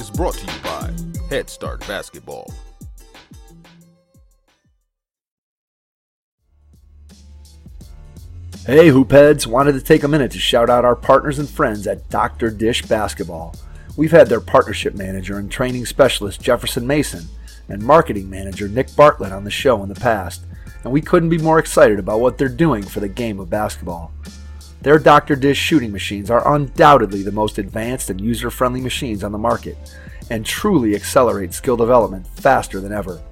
is brought to you by Head Start Basketball. Hey Hoopheads, wanted to take a minute to shout out our partners and friends at Dr. Dish Basketball. We've had their partnership manager and training specialist Jefferson Mason and marketing manager Nick Bartlett on the show in the past, and we couldn't be more excited about what they're doing for the game of basketball. Their Dr. Dish shooting machines are undoubtedly the most advanced and user-friendly machines on the market, and truly accelerate skill development faster than ever.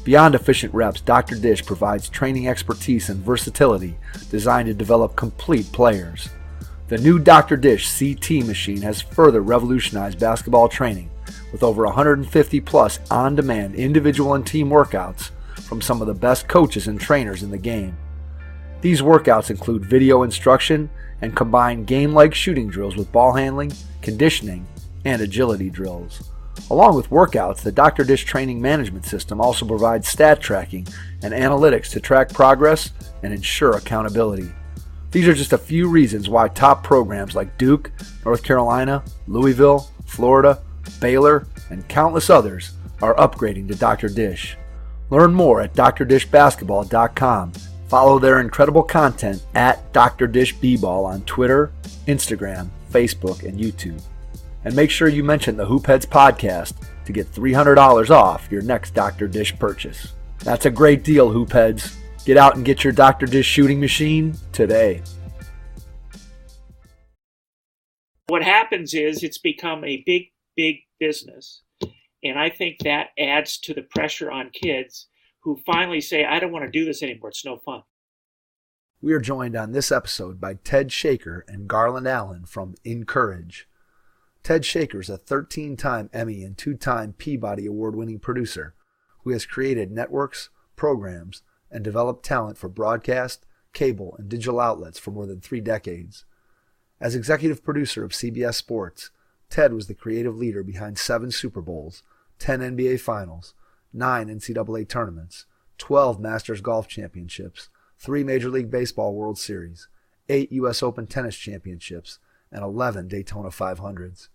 Beyond efficient reps, Dr. Dish provides training expertise and versatility designed to develop complete players. The new Dr. Dish CT machine has further revolutionized basketball training with over 150 plus on-demand individual and team workouts from some of the best coaches and trainers in the game. These workouts include video instruction and combine game-like shooting drills with ball handling, conditioning, and agility drills. Along with workouts, the Dr. Dish training management system also provides stat tracking and analytics to track progress and ensure accountability. These are just a few reasons why top programs like Duke, North Carolina, Louisville, Florida, Baylor, and countless others are upgrading to Dr. Dish. Learn more at drdishbasketball.com. Follow their incredible content at Dr. Dish B-Ball on Twitter, Instagram, Facebook, and YouTube. And make sure you mention the Hoopheads podcast to get $300 off your next Dr. Dish purchase. That's a great deal, Hoopheads. Get out and get your Dr. Dish shooting machine today. What happens is it's become a big business. And I think that adds to the pressure on kids who finally say, I don't want to do this anymore. It's no fun. We are joined on this episode by Ted Shaker and Garland Allen from InCourage. Ted Shaker is a 13-time Emmy and 2-time Peabody Award-winning producer who has created networks, programs, and developed talent for broadcast, cable, and digital outlets for more than 3 decades. As executive producer of CBS Sports, Ted was the creative leader behind 7 Super Bowls, 10 NBA Finals, 9 NCAA Tournaments, 12 Masters Golf Championships, 3 Major League Baseball World Series, 8 U.S. Open Tennis Championships, and 11 Daytona 500s.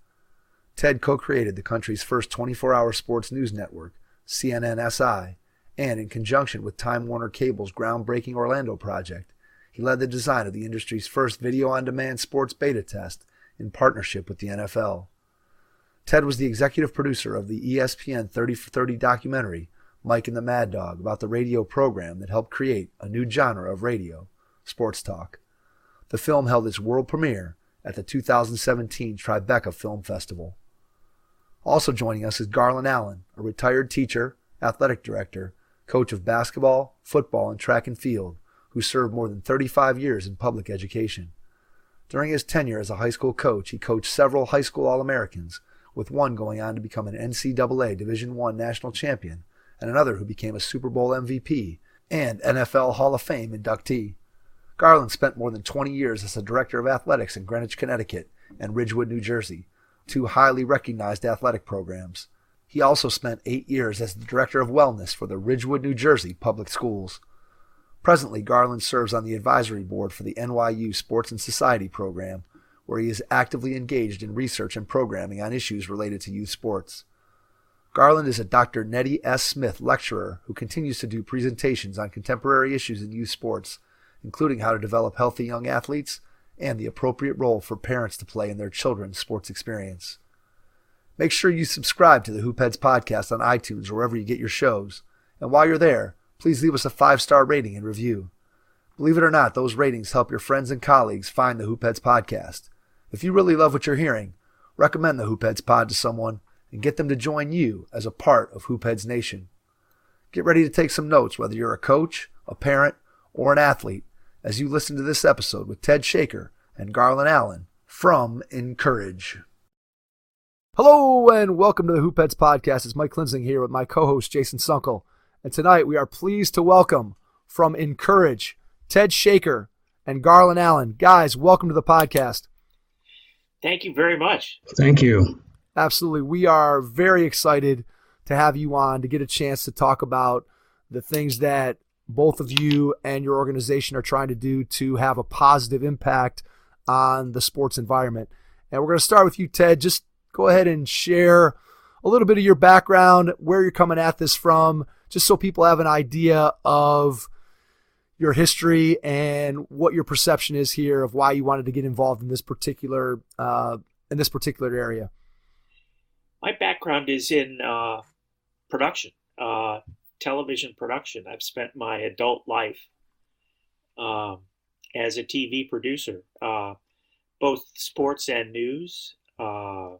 Ted co-created the country's first 24-hour sports news network, CNN-SI, and in conjunction with Time Warner Cable's groundbreaking Orlando project, he led the design of the industry's first video-on-demand sports beta test in partnership with the NFL. Ted was the executive producer of the ESPN 30 for 30 documentary, Mike and the Mad Dog, about the radio program that helped create a new genre of radio, sports talk. The film held its world premiere at the 2017 TriBeCa Film Festival. Also joining us is Garland Allen, a retired teacher, athletic director, coach of basketball, football, and track and field, who served more than 35 years in public education. During his tenure as a high school coach, he coached several high school All-Americans, with one going on to become an NCAA Division I national champion, and another who became a Super Bowl MVP and NFL Hall of Fame inductee. Garland spent more than 20 years as the director of athletics in Greenwich, Connecticut, and Ridgewood, New Jersey, 2 highly recognized athletic programs. He also spent 8 years as the director of wellness for the Ridgewood, New Jersey public schools. Presently, Garland serves on the advisory board for the NYU Sports and Society program, where he is actively engaged in research and programming on issues related to youth sports. Garland is a Dr. Nettie S. Smith lecturer who continues to do presentations on contemporary issues in youth sports, including how to develop healthy young athletes and the appropriate role for parents to play in their children's sports experience. Make sure you subscribe to the Hoopheads podcast on iTunes or wherever you get your shows. And while you're there, please leave us a 5-star rating and review. Believe it or not, those ratings help your friends and colleagues find the Hoopheads podcast. If you really love what you're hearing, recommend the Hoopheads pod to someone and get them to join you as a part of Hoopheads Nation. Get ready to take some notes, whether you're a coach, a parent, or an athlete, as you listen to this episode with Ted Shaker and Garland Allen from InCourage. Hello and welcome to the Hoopheads podcast. It's Mike Klinzing here with my co-host Jason Sunkel. And tonight we are pleased to welcome from InCourage, Ted Shaker and Garland Allen. Guys, welcome to the podcast. Thank you very much. Thank you. Absolutely. We are very excited to have you on to get a chance to talk about the things that both of you and your organization are trying to do to have a positive impact on the sports environment. And we're going to start with you, Ted. Just go ahead and share a little bit of your background, where you're coming at this from, just so people have an idea of your history and what your perception is here of why you wanted to get involved in this particular area. My background is in production, television production. I've spent my adult life as a TV producer, both sports and news. I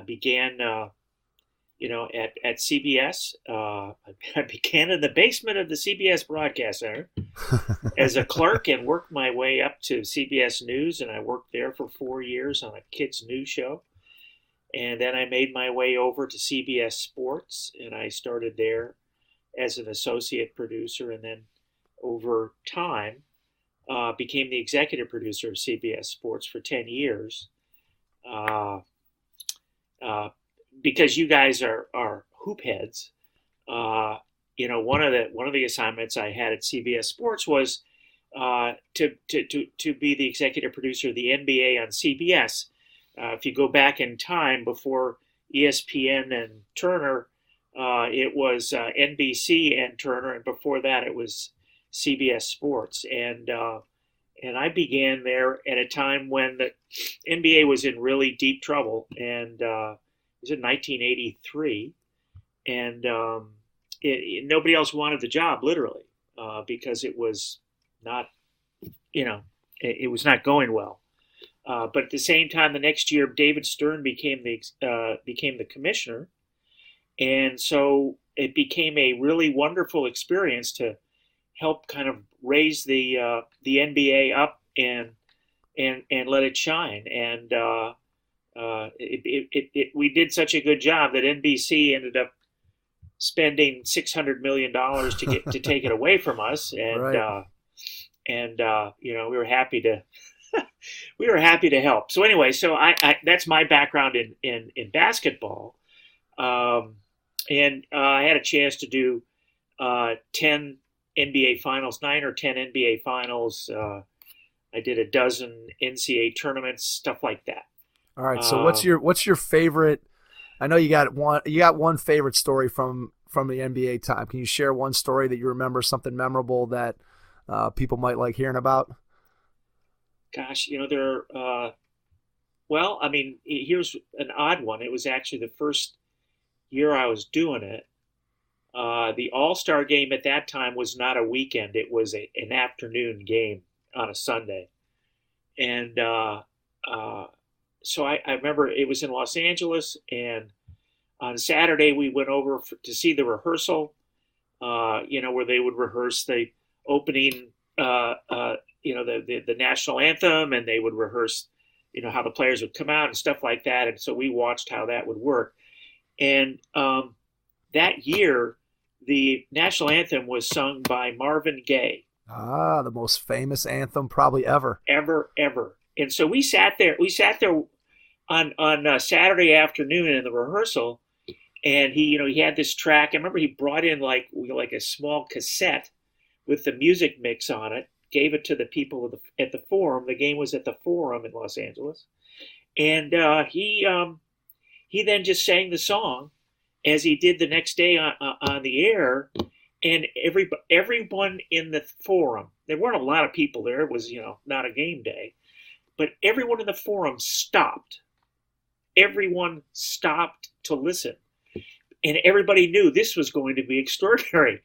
began, at CBS. I began in the basement of the CBS Broadcast Center as a clerk and worked my way up to CBS News, and I worked there for 4 years on a kids' news show. And then I made my way over to CBS Sports, and I started there as an associate producer, and then over time became the executive producer of CBS Sports for 10 years. Because you guys are hoop heads, one of the assignments I had at CBS Sports was to be the executive producer of the NBA on CBS. If you go back in time before ESPN and Turner, it was NBC and Turner, and before that it was CBS Sports. And I began there at a time when the NBA was in really deep trouble, and it was in 1983, and nobody else wanted the job, literally, because it was not, it was not going well. But at the same time, the next year, David Stern became the commissioner, and so it became a really wonderful experience to help kind of raise the NBA up and let it shine. And we did such a good job that NBC ended up spending $600 million to take it away from us, and right. We were happy to. We were happy to help. So anyway, I that's my background in basketball, and I had a chance to do 10 NBA finals, 9 or 10 NBA finals. I did a dozen NCAA tournaments, stuff like that. All right. So what's your favorite? I know you got one favorite story from the NBA time. Can you share one story that you remember, something memorable that people might like hearing about? Gosh, here's an odd one. It was actually the first year I was doing it. The All-Star game at that time was not a weekend. It was an afternoon game on a Sunday. And so I remember it was in Los Angeles, and on Saturday we went over to see the rehearsal, where they would rehearse the opening the national anthem, and they would rehearse, how the players would come out and stuff like that. And so we watched how that would work. And that year, the national anthem was sung by Marvin Gaye. The most famous anthem probably ever. Ever. And so we sat there on Saturday afternoon in the rehearsal, and he had this track. I remember he brought in like a small cassette with the music mix on it, gave it to the people at the Forum. The game was at the Forum in Los Angeles. And he then just sang the song as he did the next day on the air. And everyone in the Forum, there weren't a lot of people there. It was, not a game day. But everyone in the Forum stopped. Everyone stopped to listen. And everybody knew this was going to be extraordinary.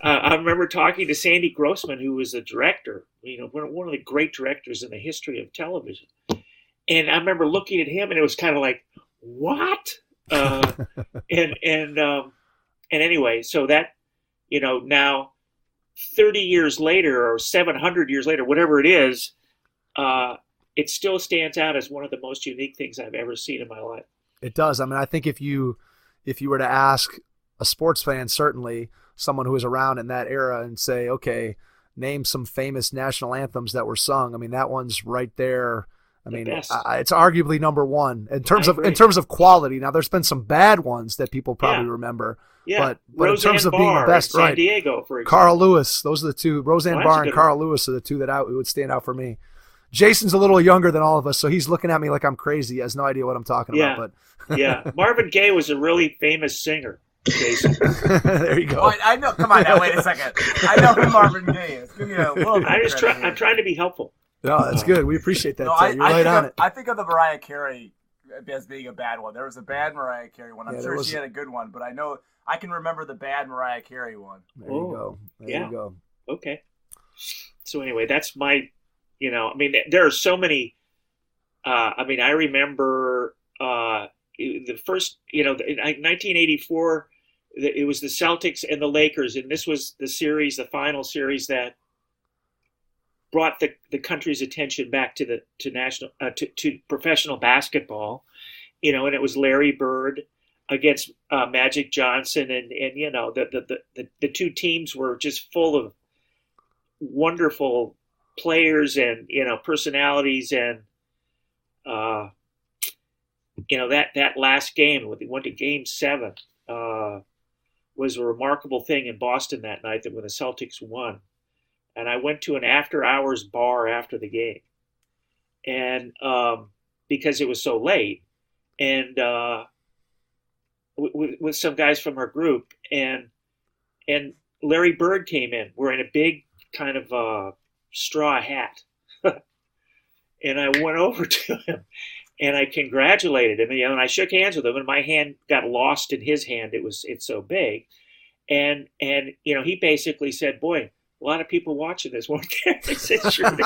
I remember talking to Sandy Grossman, who was the director, one of the great directors in the history of television. And I remember looking at him, and it was kind of like, what? And anyway, so that, now 30 years later or 700 years later, whatever it is, it still stands out as one of the most unique things I've ever seen in my life. It does. I mean, I think if you were to ask a sports fan, certainly someone who was around in that era, and say, okay, name some famous national anthems that were sung, I mean, that one's right there. I mean, it's arguably number one in terms of quality. Now, there's been some bad ones that people probably remember. Yeah. But in terms of being the best, San right? Diego, for example. Carl Lewis, those are the two. Roseanne Barr and Carl Lewis are the two that would stand out for me. Jason's a little younger than all of us, so he's looking at me like I'm crazy. He has no idea what I'm talking about. But yeah, Marvin Gaye was a really famous singer. Jason. There you go. Oh, I know. Come on now, wait a second. I know who Marvin Gaye is. Give me a little bit. I'm trying to be helpful. No, that's good. We appreciate that. No, You're right on it. I think of the Mariah Carey as being a bad one. There was a bad Mariah Carey one. I'm sure she had a good one, but I can remember the bad Mariah Carey one. There you go. There you go. Okay. So anyway, that's my, there are so many. I remember the first, in 1984, it was the Celtics and the Lakers, and this was the final series that brought the country's attention back to professional basketball, and it was Larry Bird against Magic Johnson, and the two teams were just full of wonderful players and personalities, and that last game when they went to Game 7 was a remarkable thing in Boston that night when the Celtics won. And I went to an after-hours bar after the game, and because it was so late, and with some guys from our group, and Larry Bird came in wearing a big kind of straw hat, and I went over to him, and I congratulated him, and I shook hands with him, and my hand got lost in his hand. It's so big, and he basically said, "Boy, a lot of people watching this weren't there." I said, "Sure, they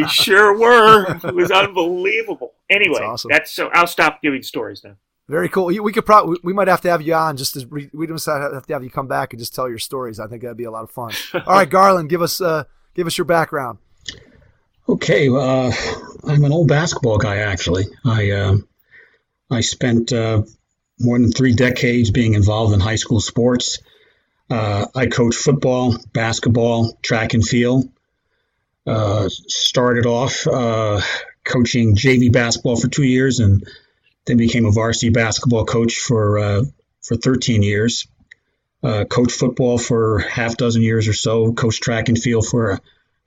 sure were." It was unbelievable. Anyway, that's so. I'll stop giving stories now. Very cool. We might have to have you on we just have to have you come back and just tell your stories. I think that'd be a lot of fun. All right, Garland, give us your background. Okay, I'm an old basketball guy, actually. I spent more than 3 decades being involved in high school sports. I coached football, basketball, track and field. Started off coaching JV basketball for 2 years, and then became a varsity basketball coach for 13 years. Coached football for half dozen years or so. Coached track and field for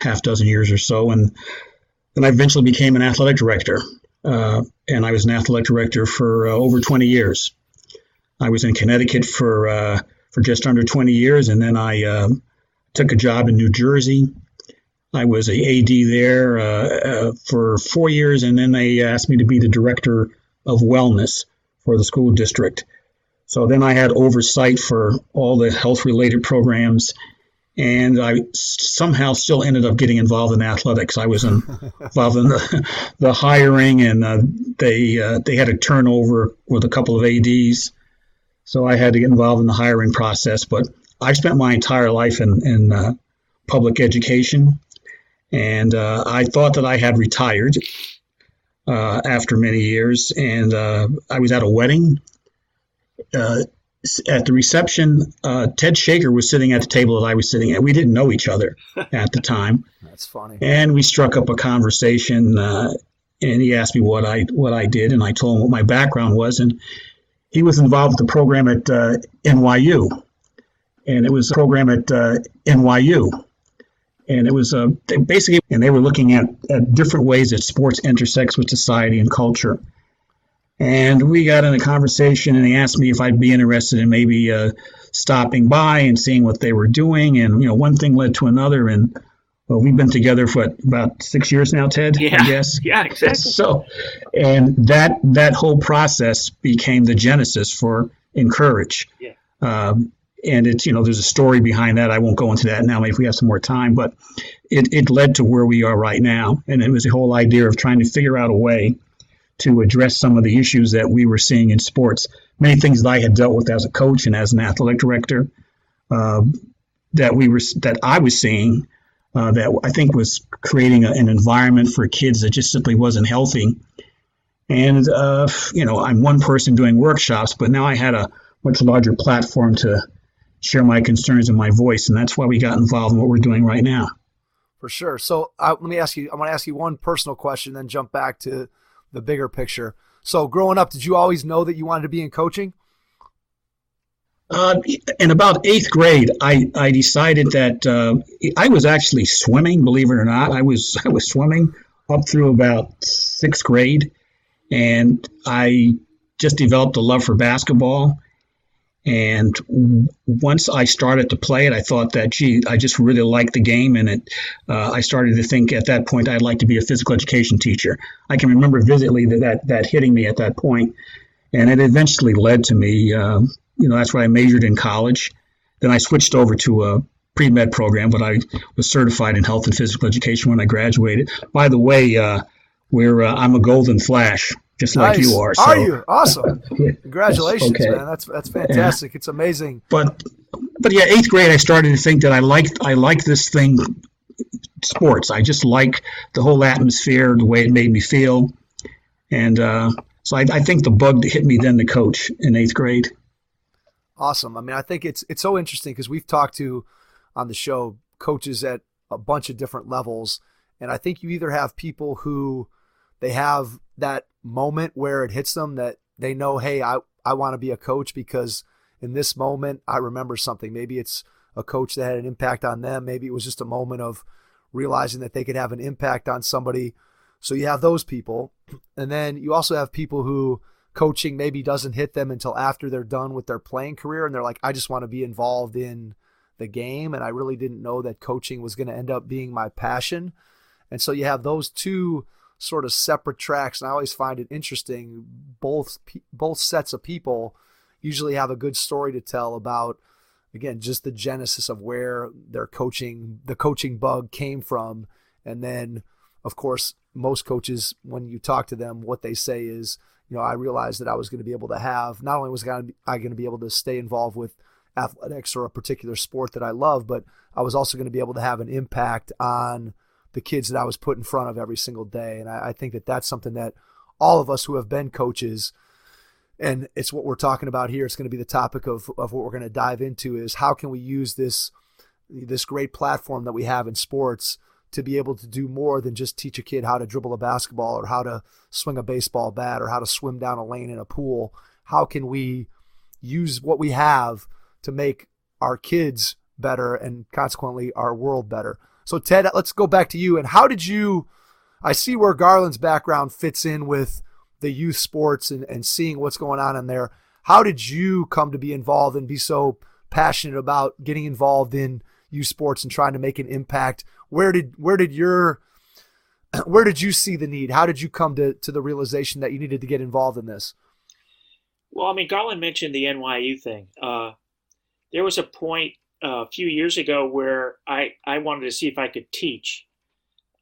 half dozen years or so, and then I eventually became an athletic director, and I was an athletic director for over 20 years. I was in Connecticut for just under 20 years, and then I took a job in New Jersey. I was a AD there for 4 years, and then they asked me to be the director of wellness for the school district. So then I had oversight for all the health-related programs, and I somehow still ended up getting involved in athletics. I was involved in the hiring, and they had a turnover with a couple of ADs, so I had to get involved in the hiring process. But I spent my entire life in public education, and I thought that I had retired after many years, and I was at a wedding. At the reception, Ted Shaker was sitting at the table that I was sitting at. We didn't know each other at the time. That's funny. And we struck up a conversation, and he asked me what I did, and I told him what my background was. And he was involved with the program at NYU, and it was a program at NYU. And it was basically, and they were looking at different ways that sports intersects with society and culture. And we got in a conversation, and he asked me if I'd be interested in maybe stopping by and seeing what they were doing. And, one thing led to another. And we've been together for about 6 years now, Ted, yeah. I guess. Yeah, exactly. So, and that whole process became the genesis for InCourage. Yeah. And it's, there's a story behind that. I won't go into that now, maybe if we have some more time, but it led to where we are right now. And it was the whole idea of trying to figure out a way to address some of the issues that we were seeing in sports. Many things that I had dealt with as a coach and as an athletic director that I was seeing that I think was creating an environment for kids that just simply wasn't healthy. And, I'm one person doing workshops, but now I had a much larger platform to share my concerns and my voice, and that's why we got involved in what we're doing right now. For sure. So I want to ask you one personal question, then jump back to the bigger picture. So growing up, did you always know that you wanted to be in coaching? In about 8th grade, I decided that I was actually swimming, believe it or not. I was swimming up through about sixth grade, and I just developed a love for basketball. And once I started to play it, I thought that, I just really liked the game. And I started to think at that point I'd like to be a physical education teacher. I can remember vividly that hitting me at that point. And it eventually led to me, that's what I majored in college. Then I switched over to a pre-med program, but I was certified in health and physical education when I graduated. By the way, I'm a Golden Flash, just like you are. So. Are you? Awesome. Congratulations, okay. Man. That's fantastic. Yeah. It's amazing. But yeah, eighth grade, I started to think that I like this thing, sports. I just like the whole atmosphere, the way it made me feel. And so I think the bug hit me then to coach in eighth grade. Awesome. I mean, I think it's so interesting because we've talked to on the show coaches at a bunch of different levels. And I think you either have people who they have that moment where it hits them that they know, hey, I want to be a coach because in this moment I remember something. Maybe it's a coach that had an impact on them. Maybe it was just a moment of realizing that they could have an impact on somebody. So you have those people. And then you also have people who coaching maybe doesn't hit them until after they're done with their playing career. And they're like, I just want to be involved in the game. And I really didn't know that coaching was going to end up being my passion. And so you have those two sort of separate tracks. And I always find it interesting. Both sets of people usually have a good story to tell about, again, just the genesis of where the coaching bug came from. And then, of course, most coaches, when you talk to them, what they say is, I realized that I was going to be able to have, not only was I going to be able to stay involved with athletics or a particular sport that I love, but I was also going to be able to have an impact on the kids that I was put in front of every single day. And I think that that's something that all of us who have been coaches, and it's what we're talking about here, it's going to be the topic of what we're going to dive into, is how can we use this great platform that we have in sports to be able to do more than just teach a kid how to dribble a basketball or how to swing a baseball bat or how to swim down a lane in a pool. How can we use what we have to make our kids better and consequently our world better? So Ted, let's go back to you. And how did you, I see where Garland's background fits in with the youth sports and seeing what's going on in there. How did you come to be involved and be so passionate about getting involved in youth sports and trying to make an impact? Where did you see the need? How did you come to the realization that you needed to get involved in this? Well, I mean, Garland mentioned the NYU thing. There was a point a few years ago where I wanted to see if I could teach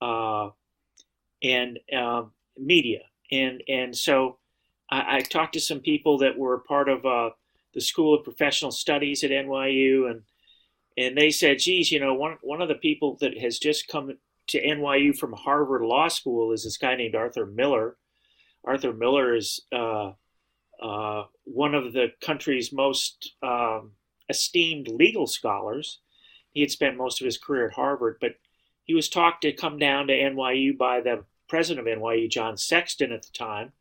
and media. And so I talked to some people that were part of the School of Professional Studies at NYU, and they said, geez, one of the people that has just come to NYU from Harvard Law School is this guy named Arthur Miller. Arthur Miller is one of the country's most esteemed legal scholars. He had spent most of his career at Harvard, but he was talked to come down to NYU by the president of NYU, John Sexton, at the time.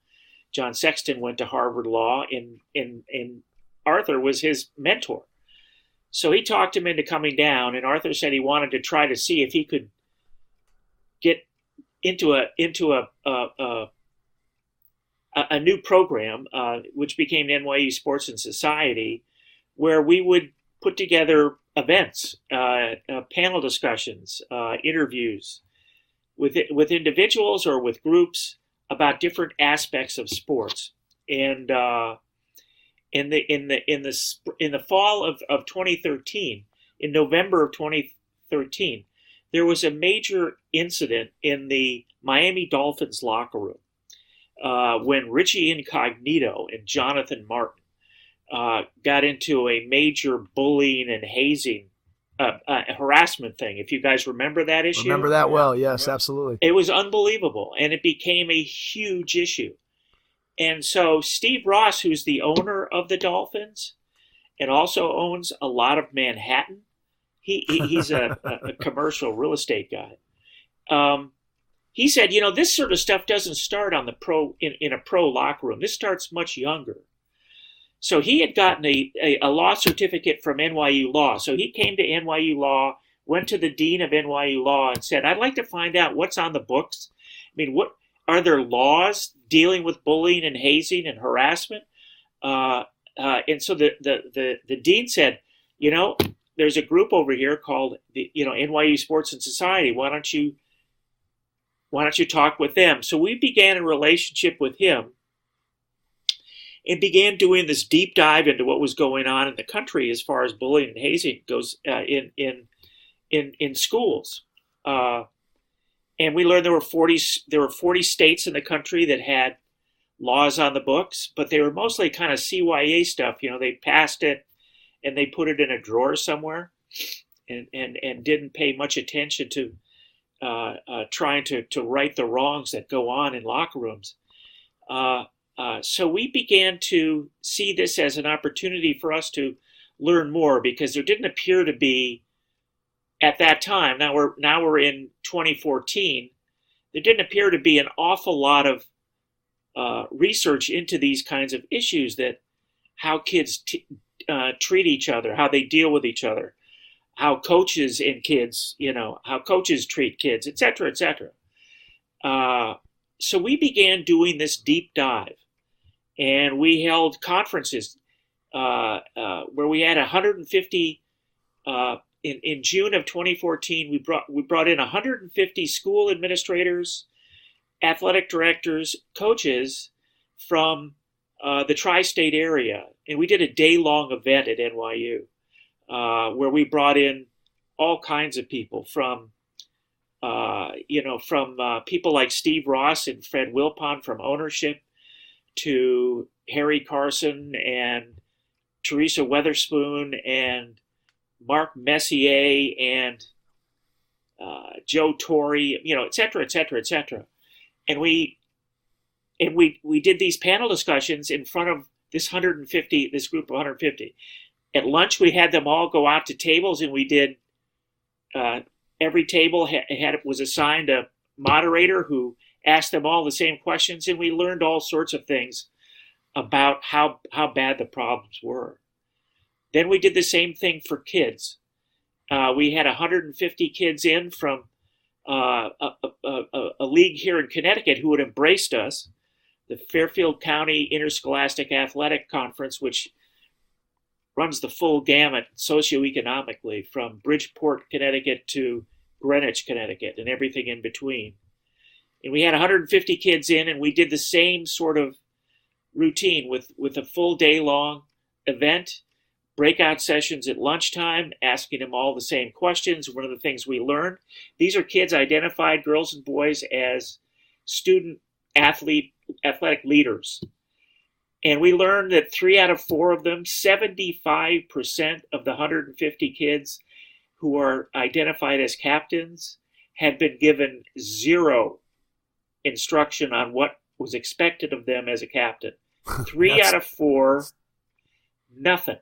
John Sexton went to Harvard Law, and Arthur was his mentor. So he talked him into coming down, and Arthur said he wanted to try to see if he could get into a new program, which became NYU Sports and Society, where we would put together events, panel discussions, interviews with individuals or with groups about different aspects of sports. And in the fall of 2013, in November of 2013, there was a major incident in the Miami Dolphins locker room when Richie Incognito and Jonathan Martin got into a major bullying and hazing harassment thing. If you guys remember that issue. Remember that well, yes, absolutely. It was unbelievable, and it became a huge issue. And so Steve Ross, who's the owner of the Dolphins and also owns a lot of Manhattan, he's a commercial real estate guy. He said, this sort of stuff doesn't start on the in a pro locker room. This starts much younger. So he had gotten a law certificate from NYU Law. So he came to NYU Law, went to the dean of NYU Law and said, I'd like to find out what's on the books mean, what are there laws dealing with bullying and hazing and harassment? And so the dean said, there's a group over here called the NYU Sports and Society. Why don't you talk with them? So we began a relationship with him and began doing this deep dive into what was going on in the country as far as bullying and hazing goes in schools. And we learned there were 40 states in the country that had laws on the books, but they were mostly kind of CYA stuff. They passed it and they put it in a drawer somewhere and didn't pay much attention to trying to right the wrongs that go on in locker rooms. So we began to see this as an opportunity for us to learn more, because there didn't appear to be, at that time, now we're in 2014, there didn't appear to be an awful lot of research into these kinds of issues, that how kids treat each other, how they deal with each other, how coaches and kids, how coaches treat kids, et cetera, et cetera. So we began doing this deep dive, and we held conferences where we had 150. In June of 2014, we brought in 150 school administrators, athletic directors, coaches from the tri-state area, and we did a day-long event at NYU where we brought in all kinds of people from people like Steve Ross and Fred Wilpon from ownership, to Harry Carson and Teresa Weatherspoon and Mark Messier and Joe Torre, et cetera, et cetera, et cetera. And we did these panel discussions in front of this group of 150. At lunch, we had them all go out to tables, and we did, every table was assigned a moderator who asked them all the same questions, and we learned all sorts of things about how bad the problems were. Then we did the same thing for kids. We had 150 kids in from a league here in Connecticut who had embraced us, the Fairfield County Interscholastic Athletic Conference, which runs the full gamut socioeconomically from Bridgeport, Connecticut to Greenwich, Connecticut, and everything in between. And we had 150 kids in, and we did the same sort of routine with a full day-long event, breakout sessions at lunchtime, asking them all the same questions. One of the things we learned, these are kids identified, girls and boys, as student athletic leaders. And we learned that 3 out of 4 of them, 75% of the 150 kids who are identified as captains, had been given 0 instruction on what was expected of them as a captain. 3 out of 4, nothing.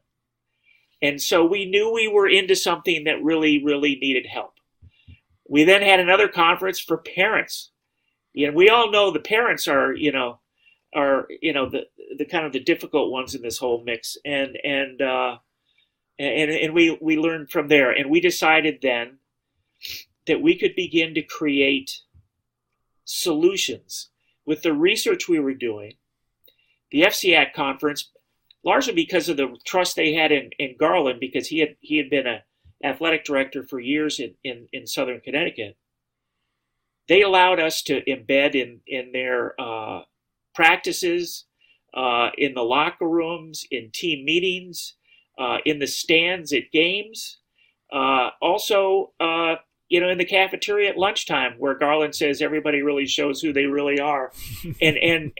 And so we knew we were into something that really, really needed help. We then had another conference for parents. We all know the parents are the kind of the difficult ones in this whole mix. And we learned from there. And we decided then that we could begin to create solutions with the research we were doing. The FCAT conference, largely because of the trust they had in Garland, because he had been an athletic director for years in Southern Connecticut, they allowed us to embed in their practices, in the locker rooms, in team meetings, in the stands at games, also in the cafeteria at lunchtime, where Garland says everybody really shows who they really are, and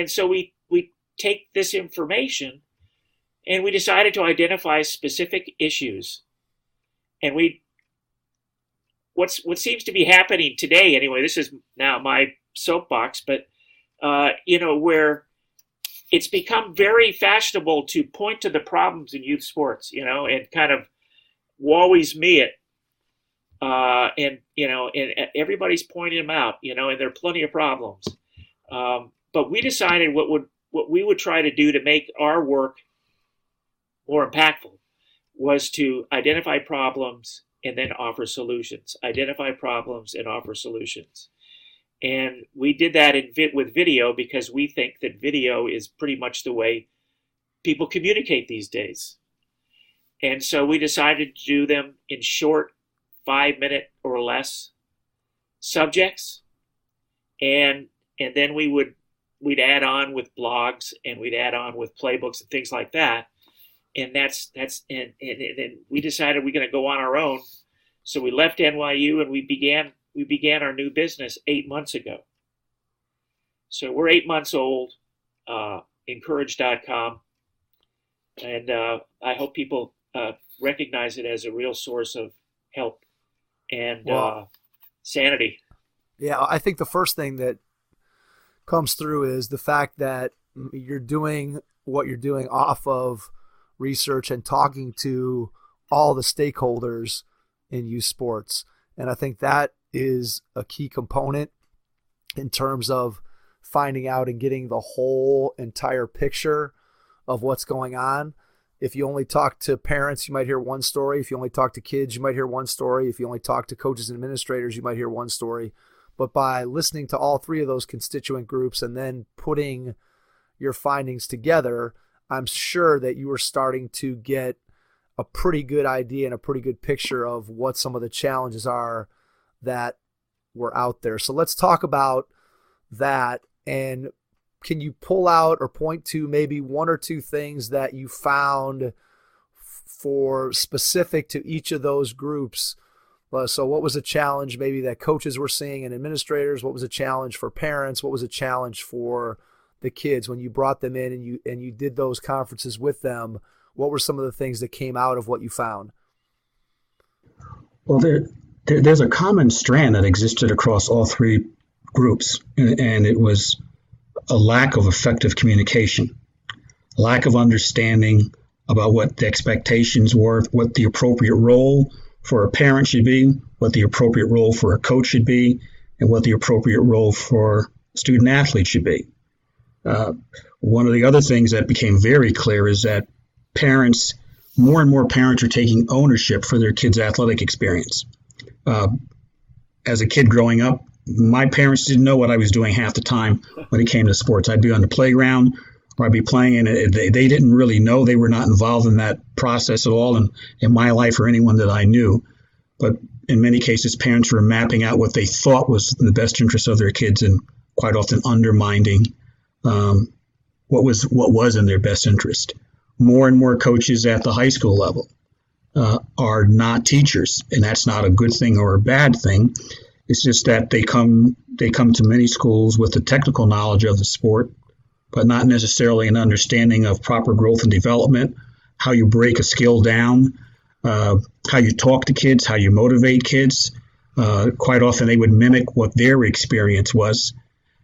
so we take this information, and we decided to identify specific issues. And what seems to be happening today, anyway, this is now my soapbox, but where it's become very fashionable to point to the problems in youth sports, and kind of woe is me it, and everybody's pointing them out, and there are plenty of problems. But we decided what we would try to do to make our work more impactful was to identify problems and then offer solutions. Identify problems and offer solutions. And we did that with video because we think that video is pretty much the way people communicate these days. And so we decided to do them in short 5-minute or less subjects. And then we'd add on with blogs, and we'd add on with playbooks and things like that. And and we decided we're going to go on our own. So we left NYU and we began our new business 8 months ago. So we're 8 months old, InCourage.com. And I hope people recognize it as a real source of help and sanity. Yeah, I think the first thing that comes through is the fact that you're doing what you're doing off of research and talking to all the stakeholders in youth sports. And I think that is a key component in terms of finding out and getting the whole entire picture of what's going on. If you only talk to parents, you might hear one story. If you only talk to kids, you might hear one story. If you only talk to coaches and administrators, you might hear one story. But by listening to all three of those constituent groups and then putting your findings together, I'm sure that you were starting to get a pretty good idea and a pretty good picture of what some of the challenges are that were out there. So let's talk about that. And can you pull out or point to maybe one or two things that you found for specific to each of those groups? So what was a challenge maybe that coaches were seeing and administrators? What was a challenge for parents? What was a challenge for the kids when you brought them in and you did those conferences with them? What were some of the things that came out of what you found? Well, there's a common strand that existed across all three groups, and it was a lack of effective communication, lack of understanding about what the expectations were, what the appropriate role for a parent should be, what the appropriate role for a coach should be, and what the appropriate role for student athlete should be. One of the other things that became very clear is that more and more parents are taking ownership for their kids' athletic experience. As a kid growing up, my parents didn't know what I was doing half the time when it came to sports. I'd be on the playground or I'd be playing, and they didn't really know. They were not involved in that process at all in my life or anyone that I knew. But in many cases, parents were mapping out what they thought was in the best interest of their kids and quite often undermining what was in their best interest. More and more coaches at the high school level are not teachers, and that's not a good thing or a bad thing. It's just that they come to many schools with the technical knowledge of the sport, but not necessarily an understanding of proper growth and development, how you break a skill down, how you talk to kids, how you motivate kids. Quite often they would mimic what their experience was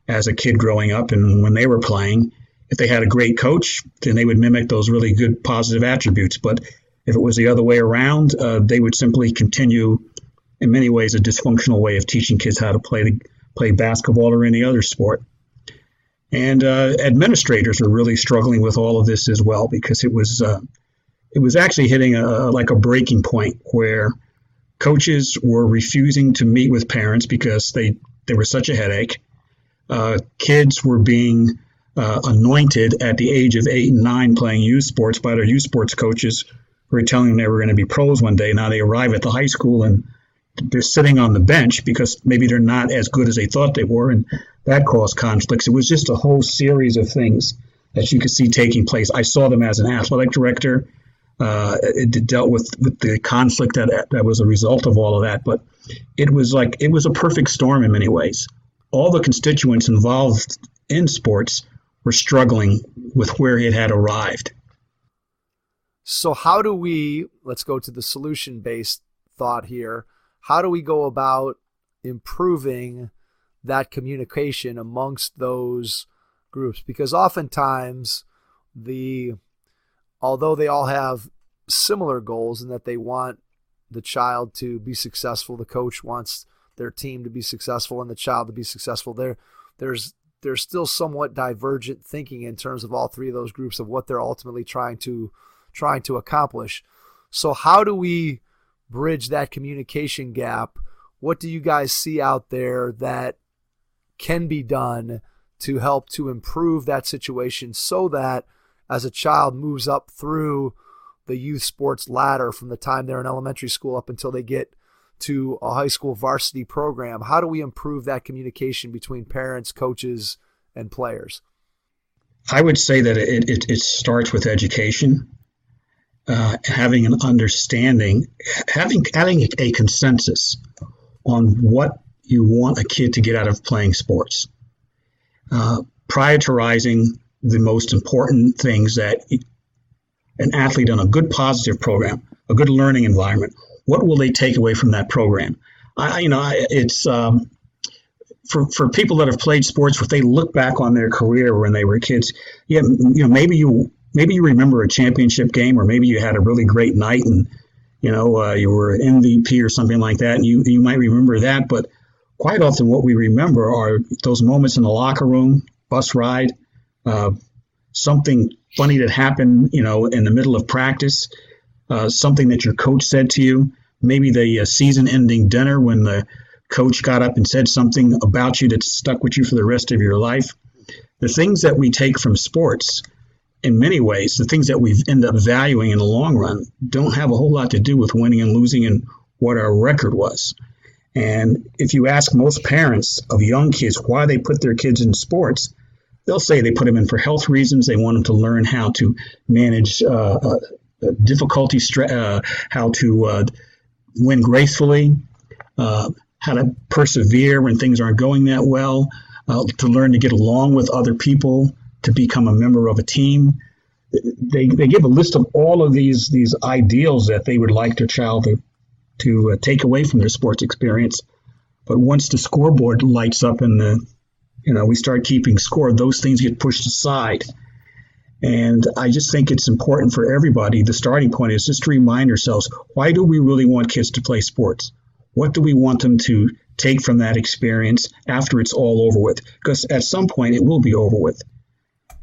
as a kid growing up and when they were playing. If they had a great coach, then they would mimic those really good positive attributes. But if it was the other way around, they would simply continue, in many ways, a dysfunctional way of teaching kids how to play basketball or any other sport. And administrators are really struggling with all of this as well, because it was actually hitting like a breaking point where coaches were refusing to meet with parents because they were such a headache. Kids were being anointed at the age of 8 and 9 playing youth sports by their youth sports coaches who were telling them they were going to be pros one day. Now they arrive at the high school and they're sitting on the bench because maybe they're not as good as they thought they were, and that caused conflicts. It was just a whole series of things that you could see taking place. I saw them as an athletic director. It dealt with the conflict that was a result of all of that, but it was a perfect storm in many ways. All the constituents involved in sports were struggling with where it had arrived. So how do we, let's go to the solution-based thought here, how do we go about improving that communication amongst those groups? Because oftentimes, although they all have similar goals in that they want the child to be successful, the coach wants their team to be successful and the child to be successful, there's still somewhat divergent thinking in terms of all three of those groups of what they're ultimately trying to accomplish. So how do we bridge that communication gap? What do you guys see out there that can be done to help to improve that situation so that as a child moves up through the youth sports ladder from the time they're in elementary school up until they get to a high school varsity program, how do we improve that communication between parents, coaches, and players? I would say that it starts with education, having an understanding, having a consensus on what you want a kid to get out of playing sports, prioritizing the most important things that an athlete on a good positive program, a good learning environment, what will they take away from that program? It's for people that have played sports, if they look back on their career when they were kids, maybe you remember a championship game, or maybe you had a really great night and you were MVP or something like that, and you might remember that. But quite often, what we remember are those moments in the locker room, bus ride, something funny that happened, in the middle of practice, something that your coach said to you, maybe the season-ending dinner when the coach got up and said something about you that stuck with you for the rest of your life. The things that we take from sports, in many ways, the things that we end up valuing in the long run, don't have a whole lot to do with winning and losing and what our record was. And if you ask most parents of young kids why they put their kids in sports, they'll say they put them in for health reasons. They want them to learn how to manage difficulty, how to win gracefully, how to persevere when things aren't going that well, to learn to get along with other people, to become a member of a team. They give a list of all of these ideals that they would like their child to take away from their sports experience. But once the scoreboard lights up and we start keeping score, those things get pushed aside. And I just think it's important for everybody. The starting point is just to remind ourselves, why do we really want kids to play sports? What do we want them to take from that experience after it's all over with? Because at some point it will be over with.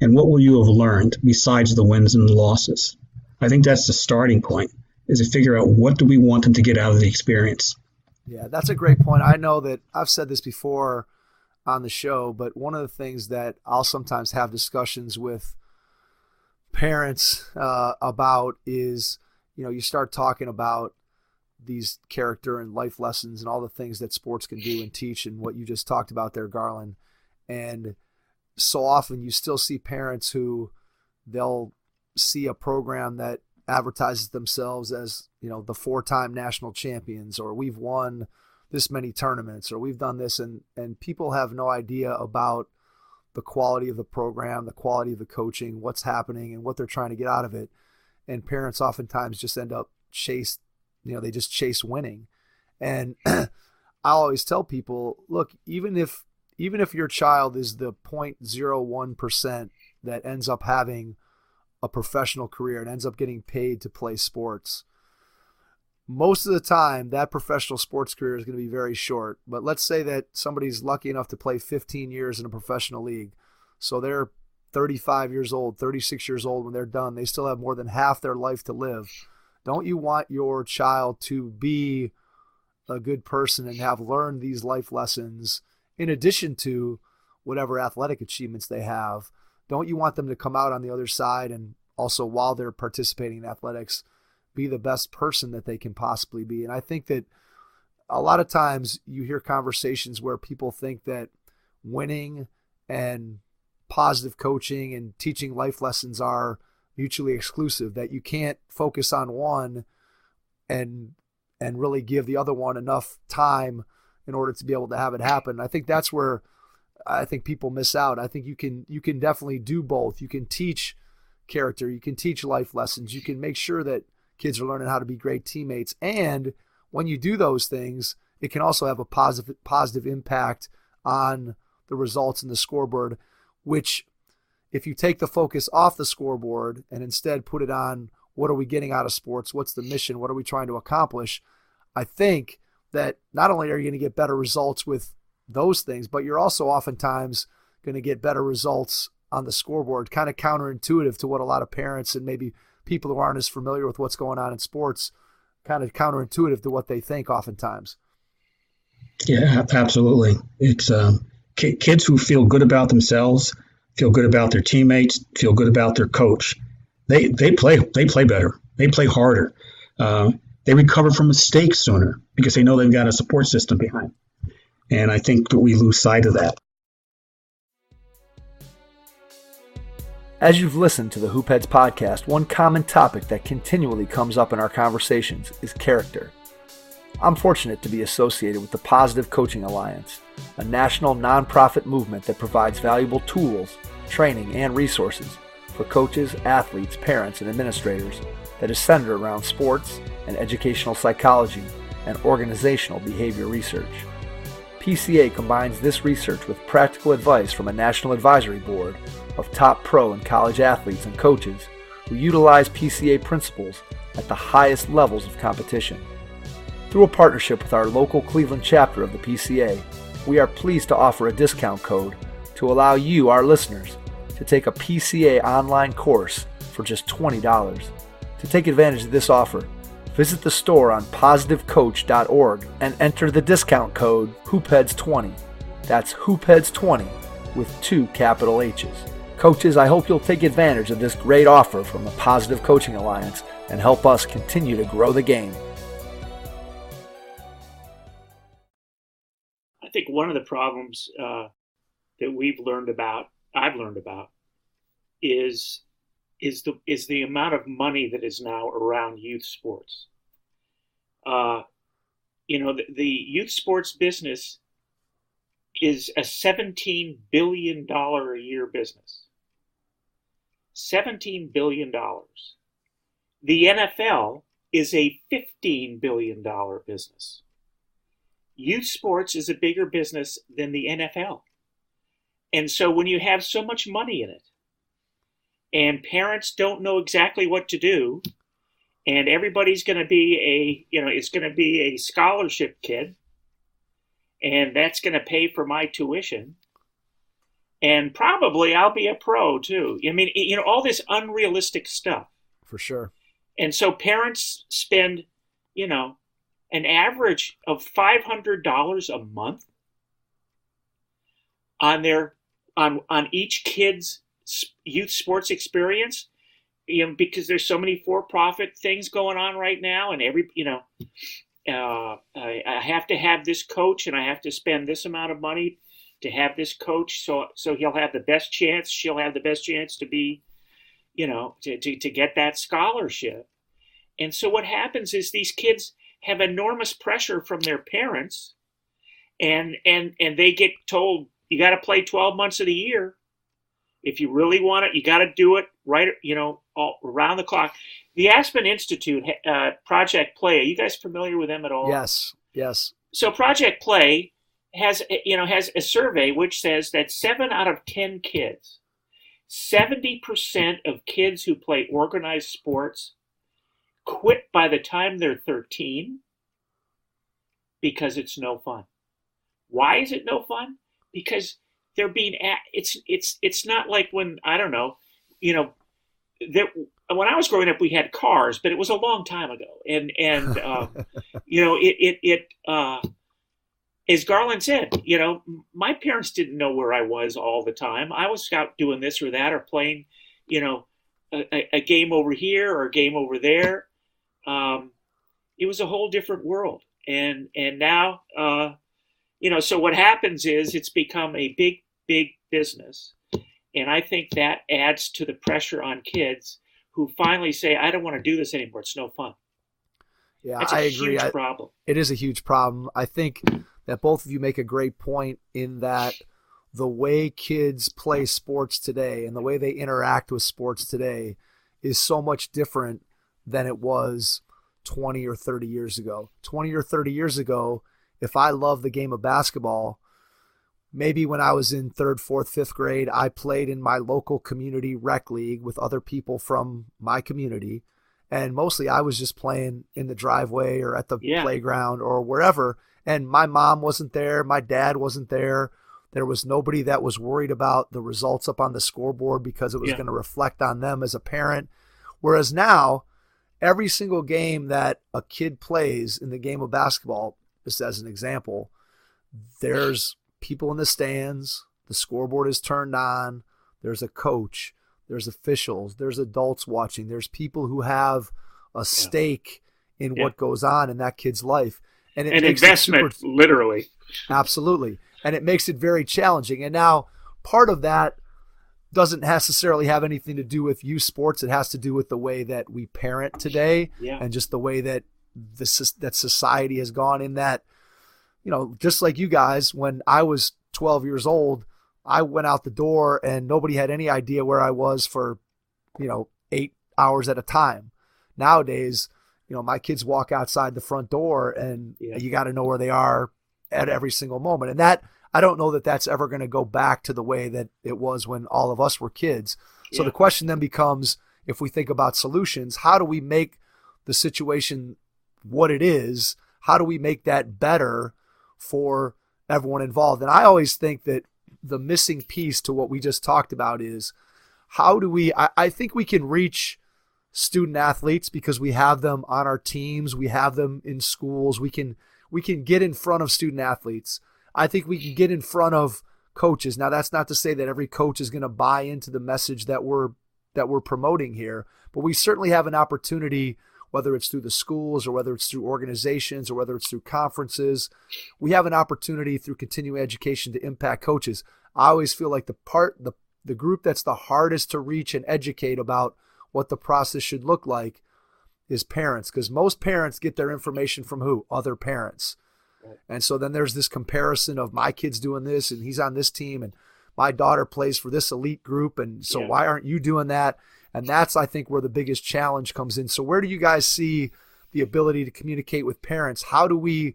And what will you have learned besides the wins and the losses? I think that's the starting point, is to figure out what do we want them to get out of the experience. Yeah, that's a great point. I know that I've said this before on the show, but one of the things that I'll sometimes have discussions with parents about is, you start talking about these character and life lessons and all the things that sports can do and teach, and what you just talked about there, Garland. And so often you still see parents who they'll see a program that advertises themselves as, the 4-time national champions, or we've won this many tournaments, or we've done this. And people have no idea about the quality of the program, the quality of the coaching, what's happening and what they're trying to get out of it. And parents oftentimes just end up they just chase winning. And I always tell people, look, even if your child is the 0.01% that ends up having a professional career and ends up getting paid to play sports, most of the time that professional sports career is going to be very short. But let's say that somebody's lucky enough to play 15 years in a professional league. So they're 35 years old, 36 years old when they're done. They still have more than half their life to live. Don't you want your child to be a good person and have learned these life lessons in addition to whatever athletic achievements they have? Don't you want them to come out on the other side and also, while they're participating in athletics, be the best person that they can possibly be? And I think that a lot of times you hear conversations where people think that winning and positive coaching and teaching life lessons are mutually exclusive, that you can't focus on one and really give the other one enough time in order to be able to have it happen. I think that's where I think people miss out. I think you can definitely do both. You can teach character, you can teach life lessons, you can make sure that kids are learning how to be great teammates. And when you do those things, it can also have a positive impact on the results in the scoreboard, which, if you take the focus off the scoreboard and instead put it on what are we getting out of sports, what's the mission, what are we trying to accomplish, I think that not only are you going to get better results with those things, but you're also oftentimes going to get better results on the scoreboard. Kind of counterintuitive to what a lot of parents and maybe people who aren't as familiar with what's going on in sports, kind of counterintuitive to what they think oftentimes. Yeah, absolutely. It's kids who feel good about themselves, feel good about their teammates, feel good about their coach, they play better. They play harder. They recover from mistakes sooner because they know they've got a support system behind. And I think that we lose sight of that. As you've listened to the Hoopheads podcast, one common topic that continually comes up in our conversations is character. I'm fortunate to be associated with the Positive Coaching Alliance, a national nonprofit movement that provides valuable tools, training, and resources for coaches, athletes, parents, and administrators that is centered around sports and educational psychology and organizational behavior research. PCA combines this research with practical advice from a national advisory board of top pro and college athletes and coaches who utilize PCA principles at the highest levels of competition. Through a partnership with our local Cleveland chapter of the PCA, we are pleased to offer a discount code to allow you, our listeners, to take a PCA online course for just $20. To take advantage of this offer, visit the store on positivecoach.org and enter the discount code HoopHeads20. That's HoopHeads20 with 2 capital H's. Coaches, I hope you'll take advantage of this great offer from the Positive Coaching Alliance and help us continue to grow the game. I think one of the problems that I've learned about, is the amount of money that is now around youth sports. The youth sports business is a $17 billion a year business. $17 billion. The NFL is a $15 billion business. Youth sports is a bigger business than the NFL. And so when you have so much money in it, and parents don't know exactly what to do, and everybody's going to be it's going to be a scholarship kid, and that's going to pay for my tuition, and probably I'll be a pro too. I mean, all this unrealistic stuff. For sure. And so parents spend, an average of $500 a month on each kid's youth sports experience, because there's so many for-profit things going on right now, and I have to have this coach, and I have to spend this amount of money to have this coach, so he'll have the best chance, she'll have the best chance to be, to get that scholarship. And so what happens is these kids have enormous pressure from their parents, and they get told, you got to play 12 months of the year. If you really want it, you got to do it right, all around the clock. The Aspen Institute, Project Play, are you guys familiar with them at all? Yes. So Project Play has a survey which says that 7 out of 10 kids, 70% of kids who play organized sports quit by the time they're 13 because it's no fun. Why is it no fun? Because they're being it's not like when, I don't know, when I was growing up we had cars, but it was a long time ago, and as Garland said, my parents didn't know where I was all the time. I was out doing this or that, or playing a game over here or a game over there. It was a whole different world, and now so what happens is it's become a big business, and I think that adds to the pressure on kids who finally say, I don't want to do this anymore, it's no fun. Yeah, That's I agree. Huge problem. It is a huge problem. I think that both of you make a great point in that the way kids play sports today and the way they interact with sports today is so much different than it was 20 or 30 years ago. 20 or 30 years ago, if I loved the game of basketball, maybe when I was in 3rd, 4th, 5th grade, I played in my local community rec league with other people from my community. And mostly I was just playing in the driveway or at the playground or wherever. And my mom wasn't there. My dad wasn't there. There was nobody that was worried about the results up on the scoreboard because it was going to reflect on them as a parent. Whereas now, every single game that a kid plays in the game of basketball, just as an example, there's people in the stands, the scoreboard is turned on, there's a coach, there's officials, there's adults watching, there's people who have a stake in what goes on in that kid's life. And it makes investment, literally. Absolutely. And it makes it very challenging. And now part of that doesn't necessarily have anything to do with youth sports. It has to do with the way that we parent today and just the way that that society has gone in that, just like you guys, when I was 12 years old, I went out the door and nobody had any idea where I was for, 8 hours at a time. Nowadays, my kids walk outside the front door and you got to know where they are at every single moment. And that, I don't know that that's ever going to go back to the way that it was when all of us were kids. So the question then becomes, if we think about solutions, how do we make the situation what it is? How do we make that better for everyone involved? And I always think that the missing piece to what we just talked about is how do we, I think we can reach student athletes because we have them on our teams. We have them in schools. We can get in front of student athletes. I think we can get in front of coaches. Now, that's not to say that every coach is going to buy into the message that we're promoting here, but we certainly have an opportunity, whether it's through the schools or whether it's through organizations or whether it's through conferences. We have an opportunity through continuing education to impact coaches. I always feel like the group that's the hardest to reach and educate about what the process should look like is parents, because most parents get their information from who? Other parents. Right. And so then there's this comparison of my kid's doing this and he's on this team and my daughter plays for this elite group. And so why aren't you doing that? And that's, I think, where the biggest challenge comes in. So where do you guys see the ability to communicate with parents? How do we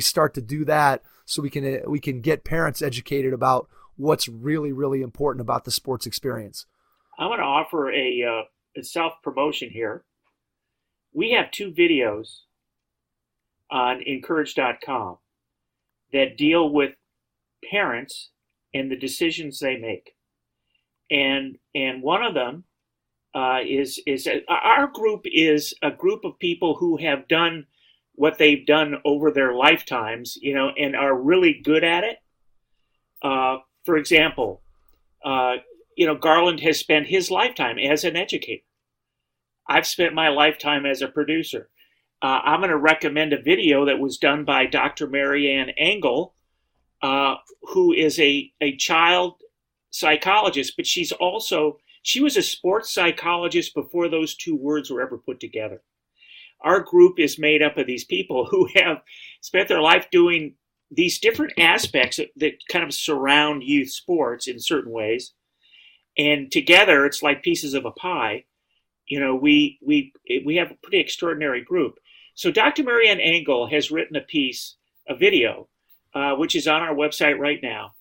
start to do that so we can get parents educated about what's really, really important about the sports experience? I'm going to offer a self-promotion here. We have 2 videos on InCourage.com that deal with parents and the decisions they make. And one of them is our group is a group of people who have done what they've done over their lifetimes, and are really good at it. For example, Garland has spent his lifetime as an educator. I've spent my lifetime as a producer. I'm going to recommend a video that was done by Dr. Marianne Engel, who is a child psychologist, but she was a sports psychologist before those 2 words were ever put together. Our group is made up of these people who have spent their life doing these different aspects that kind of surround youth sports in certain ways. And together, it's like pieces of a pie. We have a pretty extraordinary group. So Dr. Marianne Engel has written a video, which is on our website right now.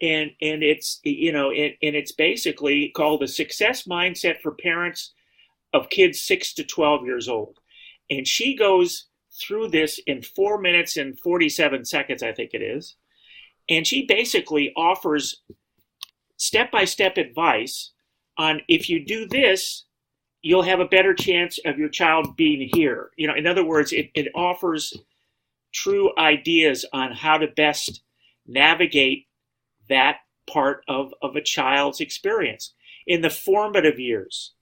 And it's, and it's basically called The Success Mindset for Parents of Kids 6 to 12 years old. And she goes through this in 4 minutes and 47 seconds, I think it is. And she basically offers step-by-step advice on, if you do this, you'll have a better chance of your child being here. In other words, it offers true ideas on how to best navigate that part of a child's experience in the formative years.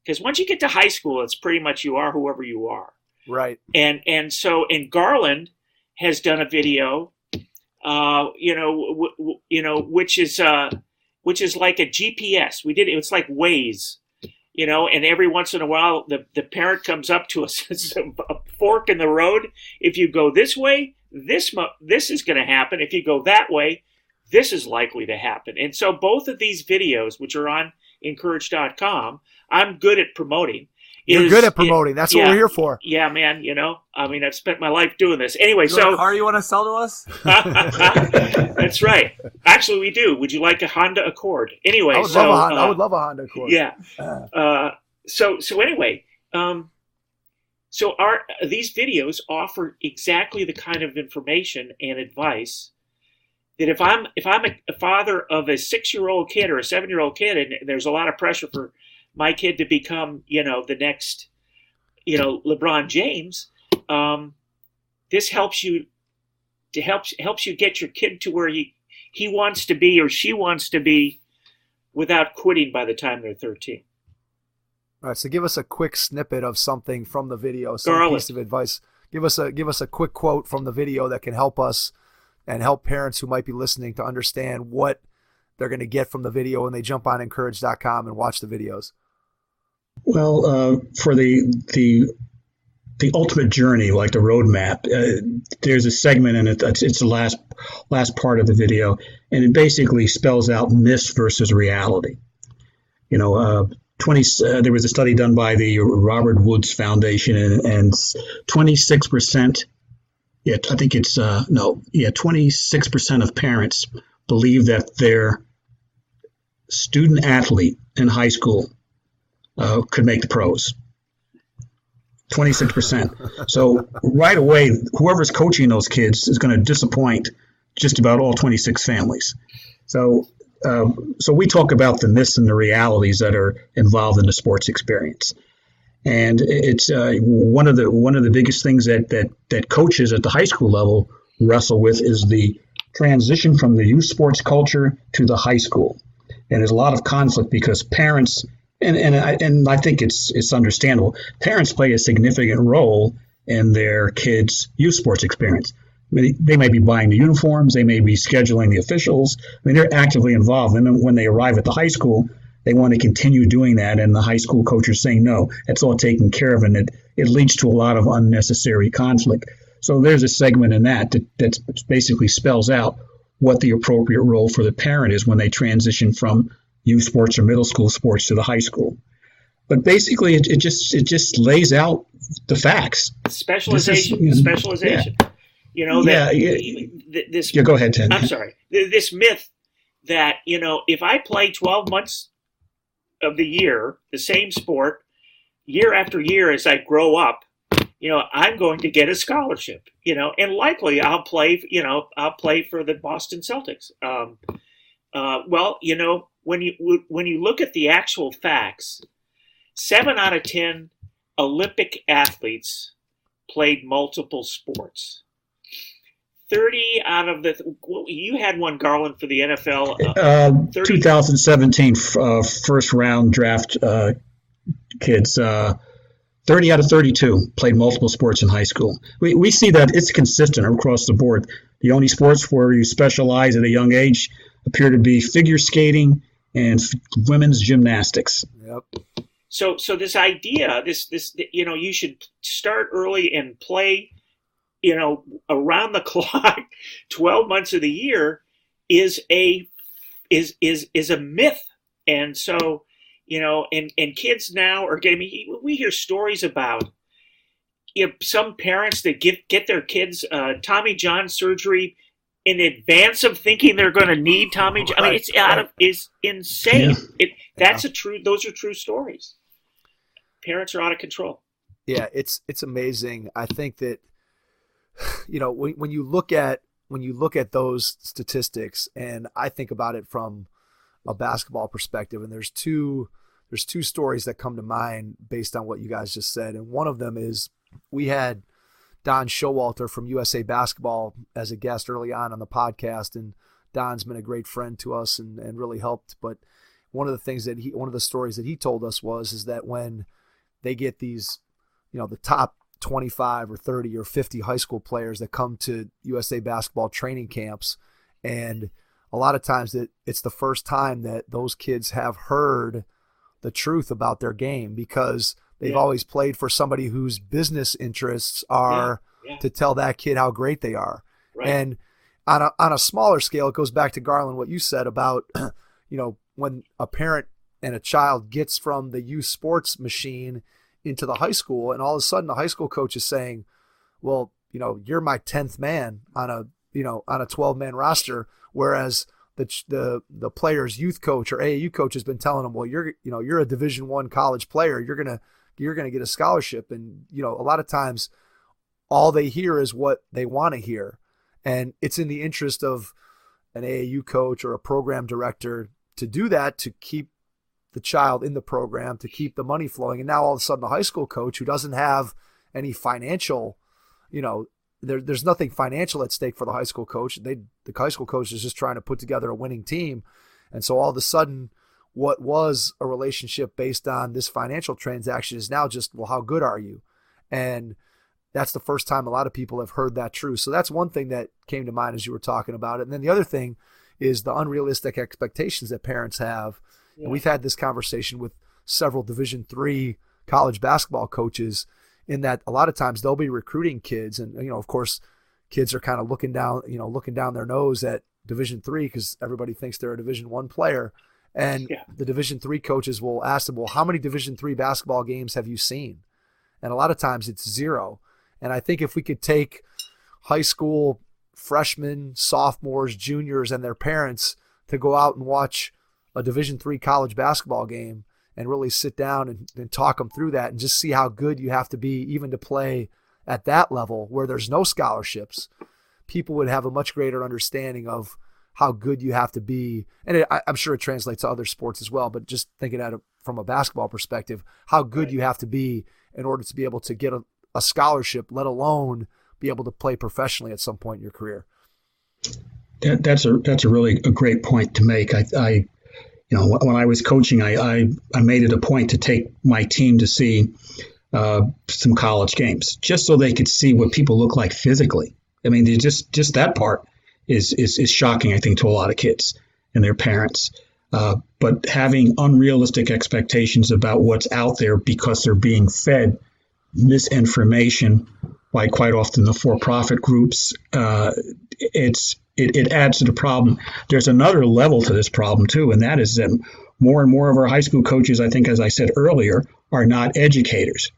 Because once you get to high school, it's pretty much you are whoever you are. Right. And so Garland has done a video, which is like a GPS. It's like Waze, and every once in a while the parent comes up to us, it's a fork in the road. If you go this way, this is going to happen. If you go that way, this is likely to happen. And so both of these videos, which are on InCourage.com, I'm good at promoting. You're good at promoting. That's what we're here for. Yeah, man. I've spent my life doing this. Anyway, so a car you want to sell to us? That's right. Actually, we do. Would you like a Honda Accord? Anyway, I would love a Honda Accord. Yeah. So anyway, these videos offer exactly the kind of information and advice that if I'm a father of a 6-year-old kid or a 7-year-old kid, and there's a lot of pressure for my kid to become, the next, LeBron James, this helps you get your kid to where he wants to be or she wants to be without quitting by the time they're 13. All right, so give us a quick snippet of something from the video, some Garland. piece of advice. Give us a quick quote from the video that can help us and help parents who might be listening to understand what they're going to get from the video when they jump on InCourage.com and watch the videos. Well, for the ultimate journey, like the roadmap, there's a segment in it. It's the last part of the video, and it basically spells out myth versus reality. You know, there was a study done by the Robert Woods Foundation, and 26%. Yeah, I think it's 26% of parents believe that their student athlete in high school could make the pros. 26%. So right away, whoever's coaching those kids is going to disappoint just about all 26 families. So we talk about the myths and the realities that are involved in the sports experience. And it's one of the biggest things that coaches at the high school level wrestle with is the transition from the youth sports culture to the high school. And there's a lot of conflict because parents, and I think it's understandable, parents play a significant role in their kids' youth sports experience. I mean, they may be buying the uniforms, they may be scheduling the officials. I mean, they're actively involved. And then when they arrive at the high school, they want to continue doing that, and the high school coach is saying, no, it's all taken care of, and it leads to a lot of unnecessary conflict. So there's a segment in that basically spells out what the appropriate role for the parent is when they transition from youth sports or middle school sports to the high school. But basically, it just lays out the facts. Specialization. Yeah. You know, this. Yeah, go ahead, Ted. I'm sorry. This myth that, you know, if I play 12 months of the year, the same sport, year after year as I grow up, you know, I'm going to get a scholarship, you know, and likely I'll play for the Boston Celtics. Well, you know, when you look at the actual facts, 7 out of 10 Olympic athletes played multiple sports. 30 out of you had one, Garland, for the NFL. 2017 first round draft kids. 30 out of 32 played multiple sports in high school. We see that it's consistent across the board. The only sports where you specialize at a young age appear to be figure skating and women's gymnastics. Yep. So this idea, this you know, you should start early and play, you know, around the clock, 12 months of the year is a myth. And so, you know, and kids now are getting, we hear stories about, you know, some parents that get their kids Tommy John surgery in advance of thinking they're going to need Tommy John. I mean, it's insane. Yeah. Those are true stories. Parents are out of control. Yeah, it's amazing. I think that, you know, when you look at those statistics, and I think about it from a basketball perspective, and there's two stories that come to mind based on what you guys just said. And one of them is we had Don Showalter from USA Basketball as a guest early on the podcast, and Don's been a great friend to us and really helped. But one of the stories that he told us is that when they get these, you know, the top 25 or 30 or 50 high school players that come to USA Basketball training camps, and a lot of times it's the first time that those kids have heard the truth about their game, because they've always played for somebody whose business interests are to tell that kid how great they are. Right. And on a smaller scale, it goes back to Garland, what you said about, you know, when a parent and a child gets from the youth sports machine into the high school, and all of a sudden the high school coach is saying, well, you know, you're my 10th man on a 12-man roster, whereas the player's youth coach or AAU coach has been telling them, well, you're a Division I college player, you're gonna get a scholarship. And, you know, a lot of times all they hear is what they want to hear, and it's in the interest of an AAU coach or a program director to do that, to keep the child in the program, to keep the money flowing. And now all of a sudden the high school coach, who doesn't have any financial, you know, there's nothing financial at stake for the high school coach. The high school coach is just trying to put together a winning team. And so all of a sudden, what was a relationship based on this financial transaction is now just, well, how good are you? And that's the first time a lot of people have heard that truth. So that's one thing that came to mind as you were talking about it. And then the other thing is the unrealistic expectations that parents have. Yeah. And we've had this conversation with several Division III college basketball coaches, in that a lot of times they'll be recruiting kids, and of course, kids are kind of looking down their nose at Division III because everybody thinks they're a Division I player, and the Division III coaches will ask them, well, how many Division III basketball games have you seen? And a lot of times it's 0. And I think if we could take high school freshmen, sophomores, juniors, and their parents to go out and watch a Division III college basketball game and really sit down and talk them through that and just see how good you have to be even to play at that level where there's no scholarships, people would have a much greater understanding of how good you have to be. And I'm sure it translates to other sports as well, but just thinking at it from a basketball perspective, how good you have to be in order to be able to get a scholarship, let alone be able to play professionally at some point in your career. That's a really a great point to make. When I was coaching, I made it a point to take my team to see some college games, just so they could see what people look like physically. I mean, just that part is shocking, I think, to a lot of kids and their parents. But having unrealistic expectations about what's out there because they're being fed misinformation by quite often the for-profit groups, it adds to the problem. There's another level to this problem too, and that is that more and more of our high school coaches, I think, as I said earlier, are not educators.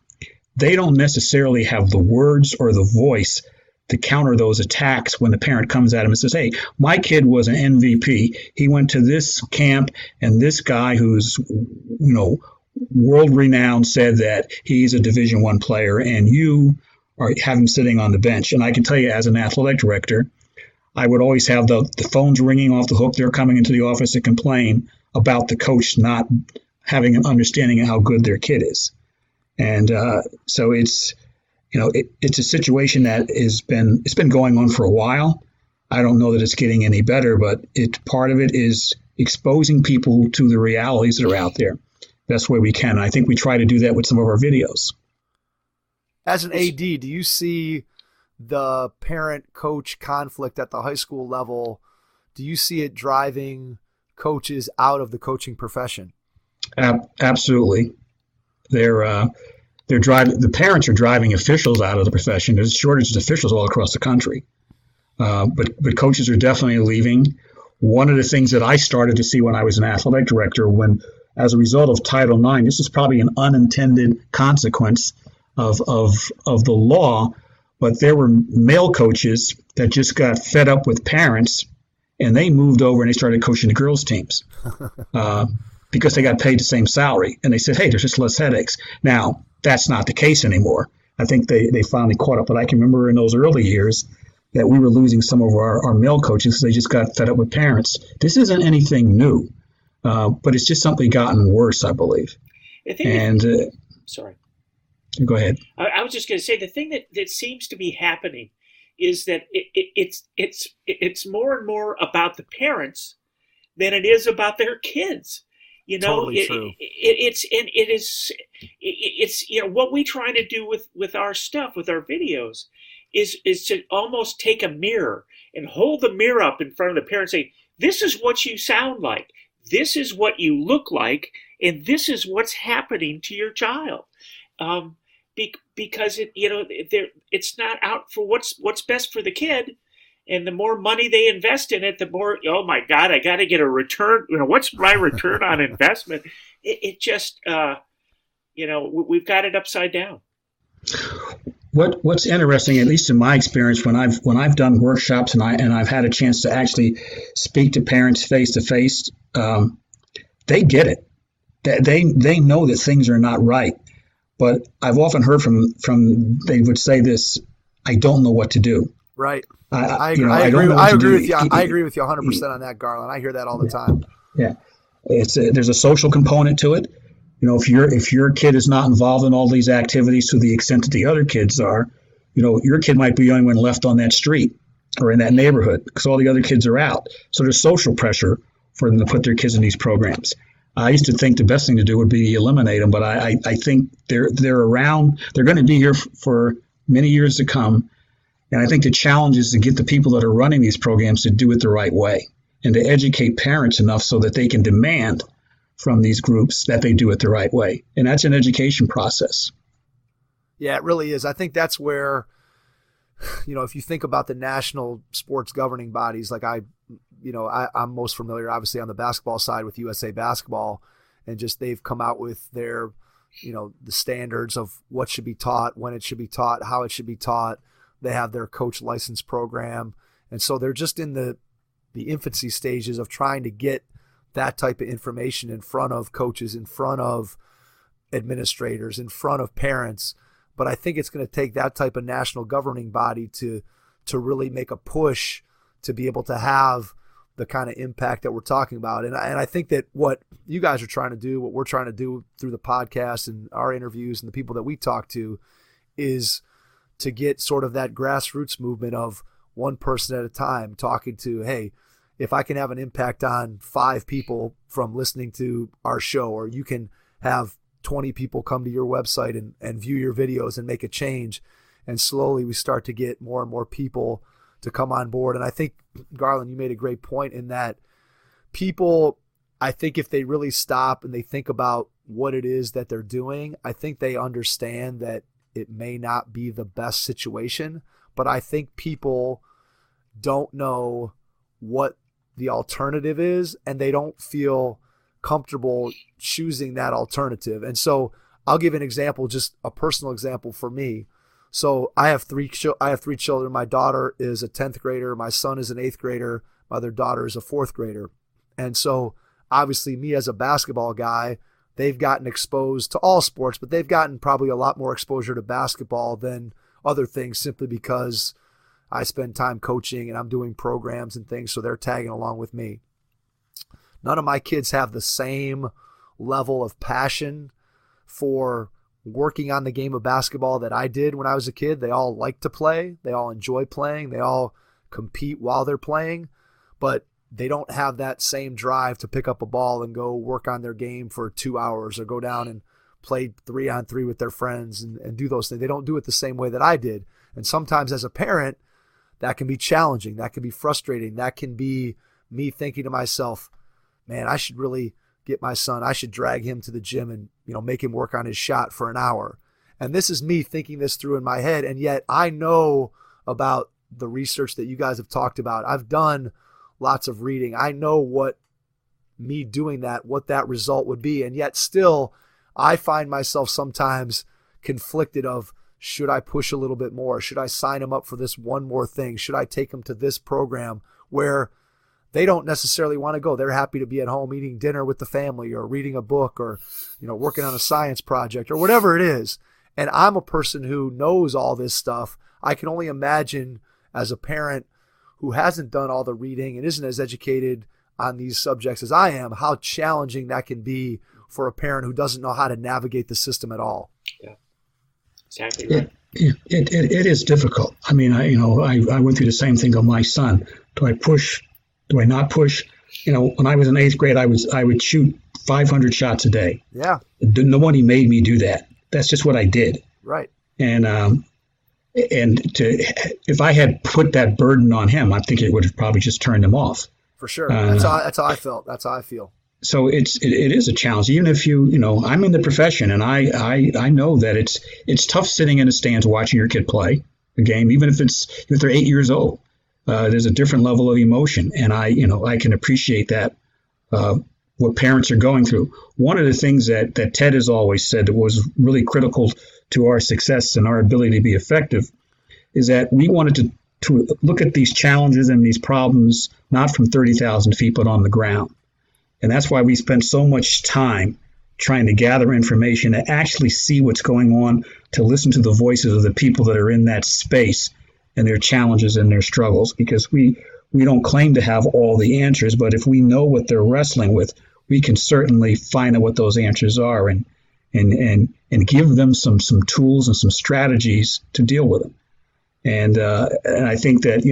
They don't necessarily have the words or the voice to counter those attacks when the parent comes at them and says, hey, my kid was an MVP. He went to this camp, and this guy who's, world renowned said that he's a Division I player, and you have him sitting on the bench. And I can tell you, as an athletic director, I would always have the phones ringing off the hook. They're coming into the office to complain about the coach not having an understanding of how good their kid is. And so it's a situation that it's been going on for a while. I don't know that it's getting any better, but part of it is exposing people to the realities that are out there. Best way we can. I think we try to do that with some of our videos. As an AD, do you see the parent-coach conflict at the high school level? Do you see it driving coaches out of the coaching profession? Absolutely. They're driving. The parents are driving officials out of the profession. There's shortages of officials all across the country, but coaches are definitely leaving. One of the things that I started to see when I was an athletic director, as a result of Title IX, this is probably an unintended consequence of the law, but there were male coaches that just got fed up with parents, and they moved over and they started coaching the girls' teams because they got paid the same salary. And they said, hey, there's just less headaches. Now, that's not the case anymore. I think they finally caught up. But I can remember in those early years that we were losing some of our male coaches because they just got fed up with parents. This isn't anything new, but it's just something gotten worse, I believe. Sorry. Go ahead. I was just going to say, the thing that seems to be happening is that it's more and more about the parents than it is about their kids. Totally true. It's what we try to do with our stuff, with our videos, is to almost take a mirror and hold the mirror up in front of the parent and say, this is what you sound like, this is what you look like, and this is what's happening to your child. Because it's not out for what's best for the kid, and the more money they invest in it, the more, oh my God, I got to get a return. What's my return on investment? It just, we've got it upside down. What's interesting, at least in my experience, when I've done workshops and I've had a chance to actually speak to parents face to face, they get it. They know that things are not right. But I've often heard from they would say this, I don't know what to do. Right. I agree with you 100% on that, Garland. I hear that all the time. Yeah. There's a social component to it. If your kid is not involved in all these activities to the extent that the other kids are, your kid might be the only one left on that street or in that neighborhood because all the other kids are out. So there's social pressure for them to put their kids in these programs. I used to think the best thing to do would be eliminate them, but I think they're around. They're going to be here for many years to come. And I think the challenge is to get the people that are running these programs to do it the right way and to educate parents enough so that they can demand from these groups that they do it the right way. And that's an education process. Yeah, it really is. I think that's where, if you think about the national sports governing bodies, like I'm most familiar, obviously, on the basketball side with USA Basketball, and just they've come out with their, the standards of what should be taught, when it should be taught, how it should be taught. They have their coach license program. And so they're just in the infancy stages of trying to get that type of information in front of coaches, in front of administrators, in front of parents. But I think it's going to take that type of national governing body to really make a push to be able to have the kind of impact that we're talking about. And I think that what you guys are trying to do, what we're trying to do through the podcast and our interviews and the people that we talk to, is to get sort of that grassroots movement of one person at a time talking to, hey, if I can have an impact on 5 people from listening to our show, or you can have 20 people come to your website and view your videos and make a change. And slowly we start to get more and more people to come on board. And I think, Garland, you made a great point in that people, I think if they really stop and they think about what it is that they're doing, I think they understand that it may not be the best situation, but I think people don't know what the alternative is, and they don't feel comfortable choosing that alternative. And so I'll give an example, just a personal example for me. So I have three children. My daughter is a 10th grader. My son is an 8th grader. My other daughter is a 4th grader. And so obviously me as a basketball guy, they've gotten exposed to all sports, but they've gotten probably a lot more exposure to basketball than other things, simply because I spend time coaching and I'm doing programs and things, so they're tagging along with me. None of my kids have the same level of passion for working on the game of basketball that I did when I was a kid. They all like to play. They all enjoy playing. They all compete while they're playing, but they don't have that same drive to pick up a ball and go work on their game for 2 hours or go down and play 3-on-3 with their friends and do those things. They don't do it the same way that I did. And sometimes as a parent, that can be challenging. That can be frustrating. That can be me thinking to myself, man, I should really get my son, I should drag him to the gym and, make him work on his shot for an hour. And this is me thinking this through in my head. And yet I know about the research that you guys have talked about. I've done lots of reading. I know what me doing that, what that result would be. And yet still, I find myself sometimes conflicted of, should I push a little bit more? Should I sign him up for this one more thing? Should I take him to this program where they don't necessarily want to go? They're happy to be at home eating dinner with the family or reading a book or, working on a science project or whatever it is. And I'm a person who knows all this stuff. I can only imagine as a parent who hasn't done all the reading and isn't as educated on these subjects as I am, how challenging that can be for a parent who doesn't know how to navigate the system at all. Yeah, exactly right. It is difficult. I mean, I went through the same thing with my son. Do I push? Do I not push? When I was in 8th grade, I would shoot 500 shots a day. Yeah. Nobody made me do that. That's just what I did. Right. And if I had put that burden on him, I think it would have probably just turned him off. For sure. That's how I felt. That's how I feel. So it is a challenge. Even if I'm in the profession, and I know that it's tough sitting in the stands watching your kid play a game, even if they're 8 years old. There's a different level of emotion, and I can appreciate that, what parents are going through. One of the things that Ted has always said that was really critical to our success and our ability to be effective is that we wanted to look at these challenges and these problems not from 30,000 feet, but on the ground. And that's why we spend so much time trying to gather information, to actually see what's going on, to listen to the voices of the people that are in that space and their challenges and their struggles, because we don't claim to have all the answers, but if we know what they're wrestling with, we can certainly find out what those answers are and give them some tools and some strategies to deal with them. And I think that,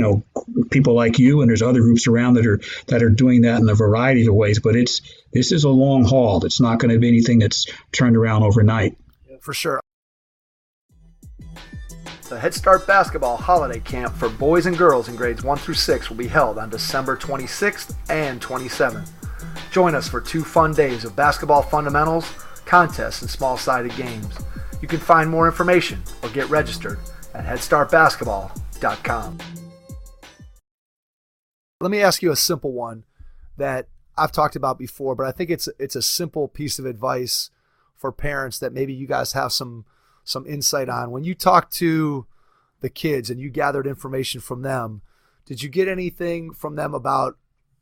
people like you, and there's other groups around that are doing that in a variety of ways. But this is a long haul. It's not going to be anything that's turned around overnight. For sure. The Head Start Basketball Holiday Camp for boys and girls in grades 1 through 6 will be held on December 26th and 27th. Join us for 2 fun days of basketball fundamentals, contests, and small-sided games. You can find more information or get registered at headstartbasketball.com. Let me ask you a simple one that I've talked about before, but I think it's a simple piece of advice for parents that maybe you guys have some insight on. When you talked to the kids and you gathered information from them, did you get anything from them about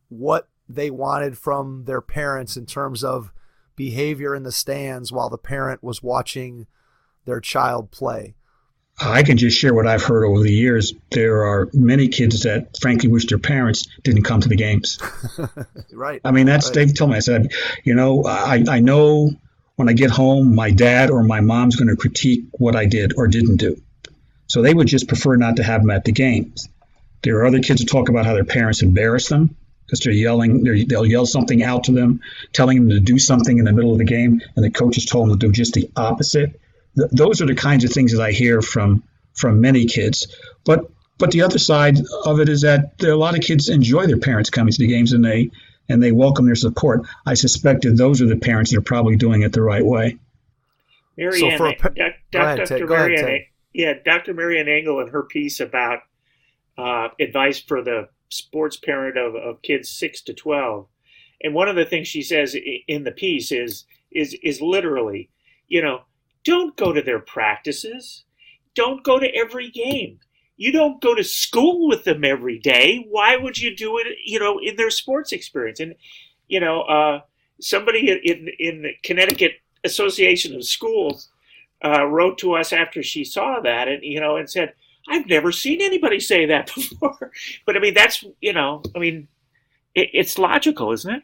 what they wanted from their parents in terms of behavior in the stands while the parent was watching their child play? I can just share what I've heard over the years. There are many kids that frankly wish their parents didn't come to the games. Right. I mean, that's, right. They've told me, I said, I know when I get home, my dad or my mom's going to critique what I did or didn't do. So they would just prefer not to have them at the games. There are other kids who talk about how their parents embarrass them because they'll yell something out to them, telling them to do something in the middle of the game, and the coaches told them to do just the opposite. Those are the kinds of things that I hear from many kids. But the other side of it is that a lot of kids enjoy their parents coming to the games, and they welcome their support. I suspect that those are the parents that are probably doing it the right way. Dr. Marianne Engel in her piece about advice for the sports parent of kids 6 to 12. And one of the things she says in the piece is literally, don't go to their practices. Don't go to every game. You don't go to school with them every day. Why would you do it, in their sports experience? And, somebody in the Connecticut Association of Schools wrote to us after she saw that and said, I've never seen anybody say that before. But I mean, that's, it's logical, isn't it?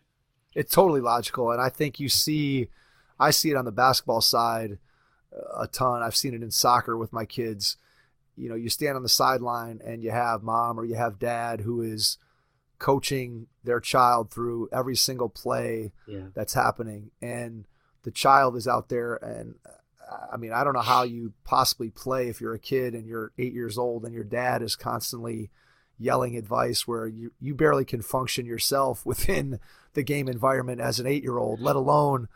It's totally logical. And I think I see it on the basketball side a ton. I've seen it in soccer with my kids. You stand on the sideline and you have mom or you have dad who is coaching their child through every single play that's happening. And the child is out there. And I don't know how you possibly play if you're a kid and you're 8 years old and your dad is constantly yelling advice where you barely can function yourself within the game environment as an 8-year-old, let alone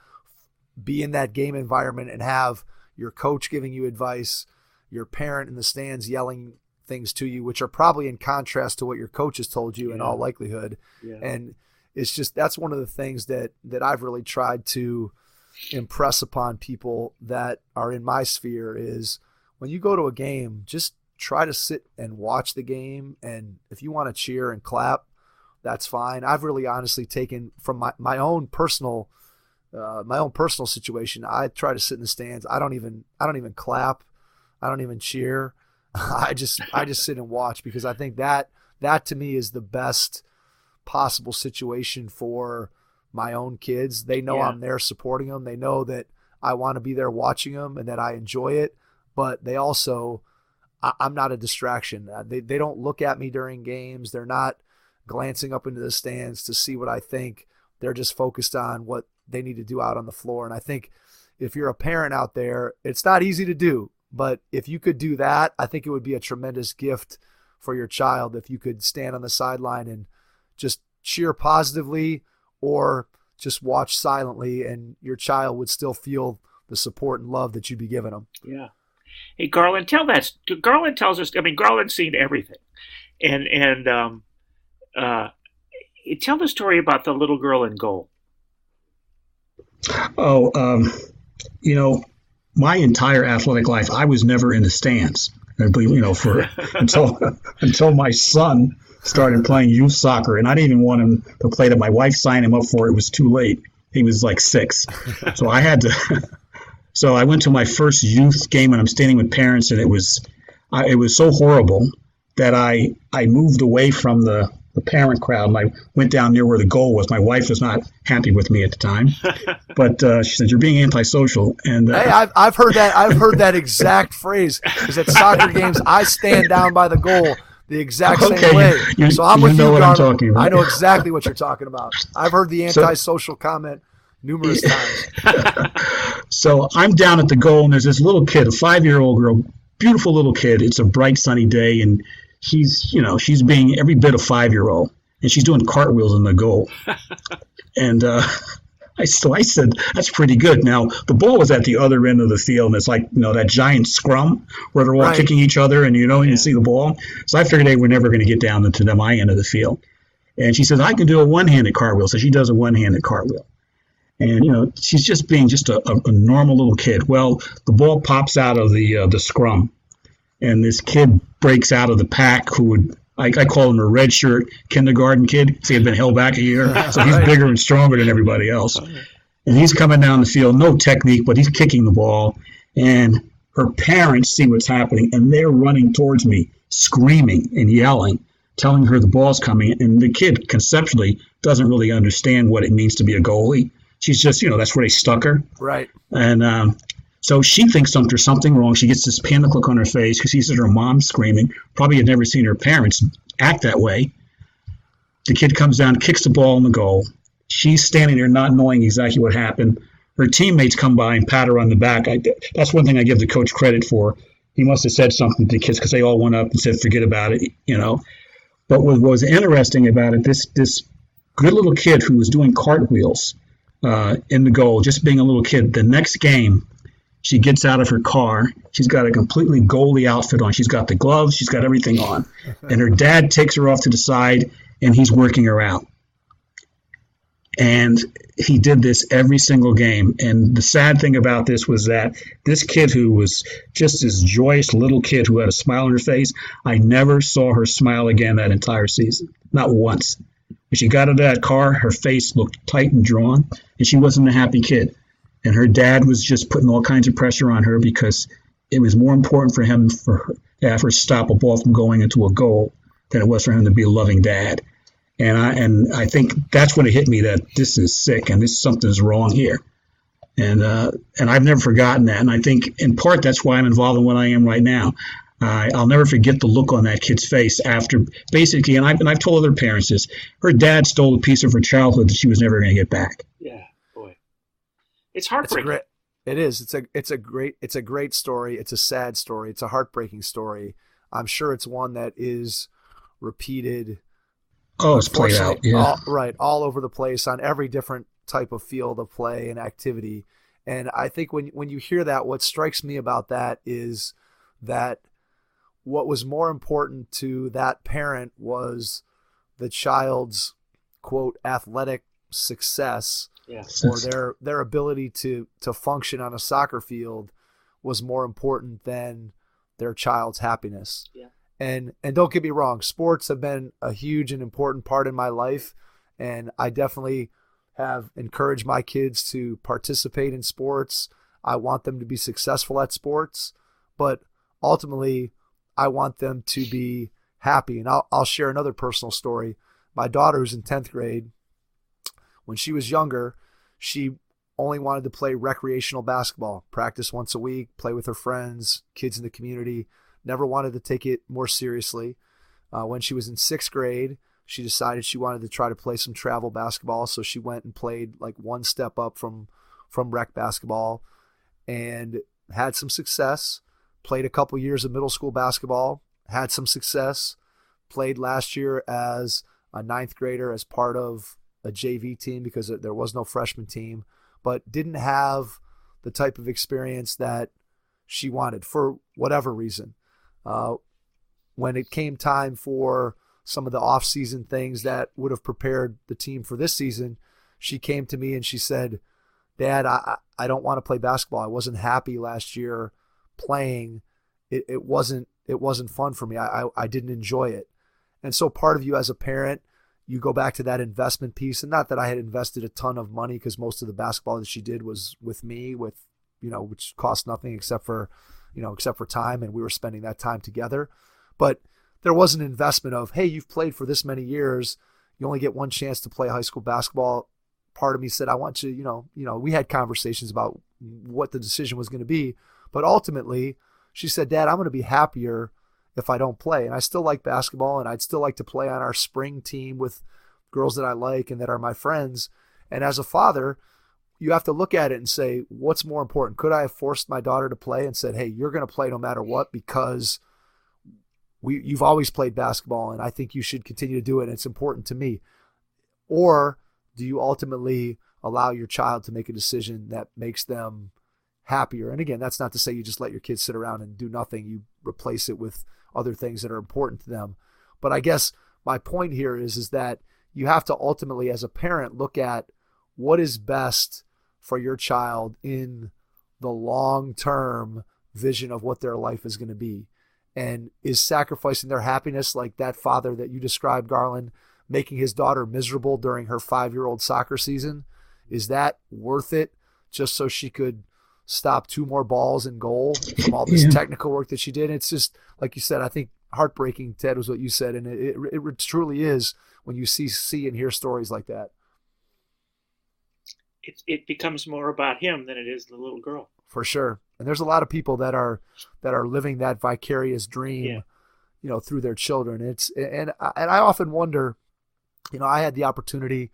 be in that game environment and have your coach giving you advice, your parent in the stands yelling things to you, which are probably in contrast to what your coach has told you in all likelihood. Yeah. And it's just, that's one of the things that I've really tried to impress upon people that are in my sphere is when you go to a game, just try to sit and watch the game. And if you want to cheer and clap, that's fine. I've really honestly taken from my own personal situation. I try to sit in the stands. I don't even clap. I don't even cheer. I just sit and watch because I think that to me is the best possible situation for my own kids. They know I'm there supporting them. They know that I want to be there watching them and that I enjoy it, but they also, I'm not a distraction. They don't look at me during games. They're not glancing up into the stands to see what I think. They're just focused on what they need to do out on the floor. And I think if you're a parent out there, it's not easy to do, but if you could do that, I think it would be a tremendous gift for your child if you could stand on the sideline and just cheer positively or just watch silently, and your child would still feel the support and love that you'd be giving them. Yeah. Hey, Garland, Garland tells us, Garland's seen everything. And tell the story about the little girl in goal. My entire athletic life, I was never in the stands. I believe, until my son started playing youth soccer, and I didn't even want him to play that. My wife signed him up for it. It was too late. He was like 6. So I had to. So I went to my first youth game, and I'm standing with parents, and it was so horrible that I moved away from the the parent crowd, and I went down near where the goal was. My wife was not happy with me at the time, but she said, "You're being antisocial." And hey, I've heard that. I've heard that exact phrase. Because at soccer games, I stand down by the goal the exact same way. So I'm with you, Garland. I know exactly what you're talking about. I've heard the antisocial comment numerous times. So I'm down at the goal, and there's this little kid, a 5-year-old girl, beautiful little kid. It's a bright, sunny day, and she's being every bit a 5-year-old, and she's doing cartwheels in the goal. And I said, that's pretty good. Now, the ball was at the other end of the field, and it's like, that giant scrum where they're all kicking each other, and you can see the ball. So I figured they were never going to get down into my end of the field. And she says, I can do a one-handed cartwheel. So she does a one-handed cartwheel. And, she's just being just a normal little kid. Well, the ball pops out of the scrum, and this kid breaks out of the pack who would – I call him a red shirt kindergarten kid. So he had been held back a year. So he's bigger and stronger than everybody else. And he's coming down the field, no technique, but he's kicking the ball. And her parents see what's happening, and they're running towards me, screaming and yelling, telling her the ball's coming. And the kid conceptually doesn't really understand what it means to be a goalie. She's just, that's where they stuck her. Right. And so she thinks there's something wrong. She gets this panic look on her face because she sees her mom screaming. Probably had never seen her parents act that way. The kid comes down, kicks the ball in the goal. She's standing there not knowing exactly what happened. Her teammates come by and pat her on the back. That's one thing I give the coach credit for. He must have said something to the kids because they all went up and said, forget about it, But what was interesting about it, this good little kid who was doing cartwheels in the goal, just being a little kid, the next game, she gets out of her car. She's got a completely goalie outfit on. She's got the gloves. She's got everything on. And her dad takes her off to the side, and he's working her out. And he did this every single game. And the sad thing about this was that this kid who was just this joyous little kid who had a smile on her face, I never saw her smile again that entire season. Not once. When she got out of that car, her face looked tight and drawn, and she wasn't a happy kid. And her dad was just putting all kinds of pressure on her because it was more important for him to have her stop a ball from going into a goal than it was for him to be a loving dad. And I think that's when it hit me that this is sick and something's wrong here. And I've never forgotten that. And I think in part that's why I'm involved in what I am right now. I'll never forget the look on that kid's face after basically, and I've told other parents this, her dad stole a piece of her childhood that she was never going to get back. Yeah, boy. It's heartbreaking. It's a great story. It's a sad story. It's a heartbreaking story. I'm sure it's one that is repeated. Oh, it's played out. Yeah. All over the place on every different type of field of play and activity. And I think when you hear that, what strikes me about that is that what was more important to that parent was the child's, quote, athletic success. Yes. Or their ability to function on a soccer field was more important than their child's happiness. Yeah. And don't get me wrong, sports have been a huge and important part in my life, and I definitely have encouraged my kids to participate in sports. I want them to be successful at sports, but ultimately I want them to be happy. And I'll share another personal story. My daughter, who's in 10th grade, when she was younger, she only wanted to play recreational basketball, practice once a week, play with her friends, kids in the community, never wanted to take it more seriously. When she was in 6th grade, she decided she wanted to try to play some travel basketball, so she went and played like one step up from rec basketball and had some success, played a couple years of middle school basketball, had some success, played last year as a 9th grader as part of a JV team because there was no freshman team, but didn't have the type of experience that she wanted for whatever reason. When it came time for some of the off-season things that would have prepared the team for this season, she came to me and she said, Dad, I don't want to play basketball. I wasn't happy last year playing. It wasn't fun for me. I didn't enjoy it. And so part of you as a parent, you go back to that investment piece, and not that I had invested a ton of money because most of the basketball that she did was with me, which cost nothing except for time, and we were spending that time together. But there was an investment of, hey, you've played for this many years. You only get one chance to play high school basketball. Part of me said, I want you, we had conversations about what the decision was going to be. But ultimately, she said, Dad, I'm going to be happier if I don't play. And I still like basketball, and I'd still like to play on our spring team with girls that I like and that are my friends. And as a father, you have to look at it and say, what's more important? Could I have forced my daughter to play and said, hey, you're going to play no matter what because you've always played basketball and I think you should continue to do it and it's important to me? Or do you ultimately allow your child to make a decision that makes them happier? And again, that's not to say you just let your kids sit around and do nothing. You replace it with other things that are important to them. But I guess my point here is that you have to ultimately, as a parent, look at what is best for your child in the long-term vision of what their life is going to be. And is sacrificing their happiness, like that father that you described, Garland, making his daughter miserable during her 5-year-old soccer season, is that worth it just so she could stop 2 more balls in goal from all this technical work that she did? It's just, like you said, I think heartbreaking, Ted, was what you said. And it truly is when you see and hear stories like that. It becomes more about him than it is the little girl. For sure. And there's a lot of people that are living that vicarious dream, through their children. And I often wonder, I had the opportunity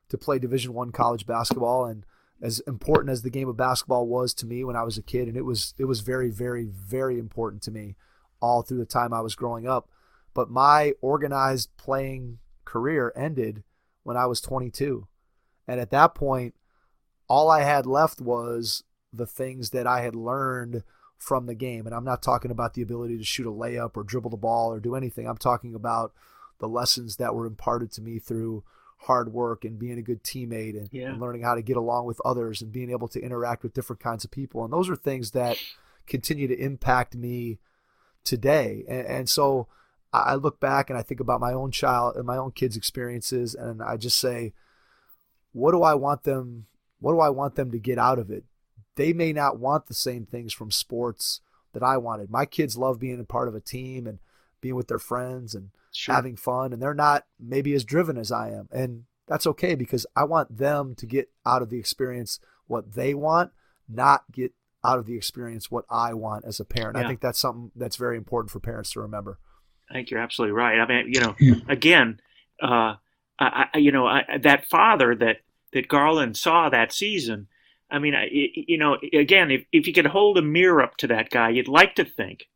to play Division I college basketball, and as important as the game of basketball was to me when I was a kid, and it was very, very, very important to me all through the time I was growing up. But my organized playing career ended when I was 22. And at that point, all I had left was the things that I had learned from the game. And I'm not talking about the ability to shoot a layup or dribble the ball or do anything. I'm talking about the lessons that were imparted to me through hard work and being a good teammate and learning how to get along with others and being able to interact with different kinds of people. And those are things that continue to impact me today. And so I look back and I think about my own child and my own kids' experiences, and I just say, what do I want them to get out of it? They may not want the same things from sports that I wanted. My kids love being a part of a team and being with their friends and having fun, and they're not maybe as driven as I am. And that's okay, because I want them to get out of the experience what they want, not get out of the experience what I want as a parent. I think that's something that's very important for parents to remember. I think you're absolutely right. I mean, again, that father that Garland saw that season, I mean, again, if you could hold a mirror up to that guy, you'd like to think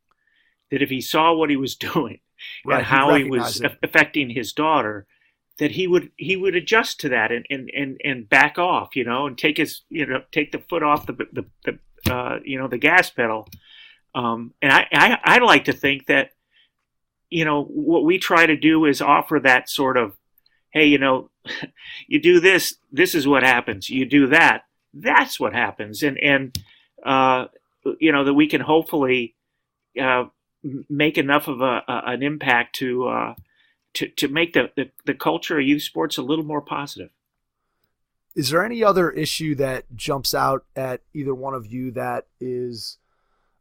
that if he saw what he was doing and how he was affecting his daughter, that he would adjust to that and back off, and take the foot off the gas pedal. And I like to think that, what we try to do is offer that sort of, hey, you do this is what happens. You do that, that's what happens. And that we can hopefully make enough of an impact to make the culture of youth sports a little more positive. Is there any other issue that jumps out at either one of you that is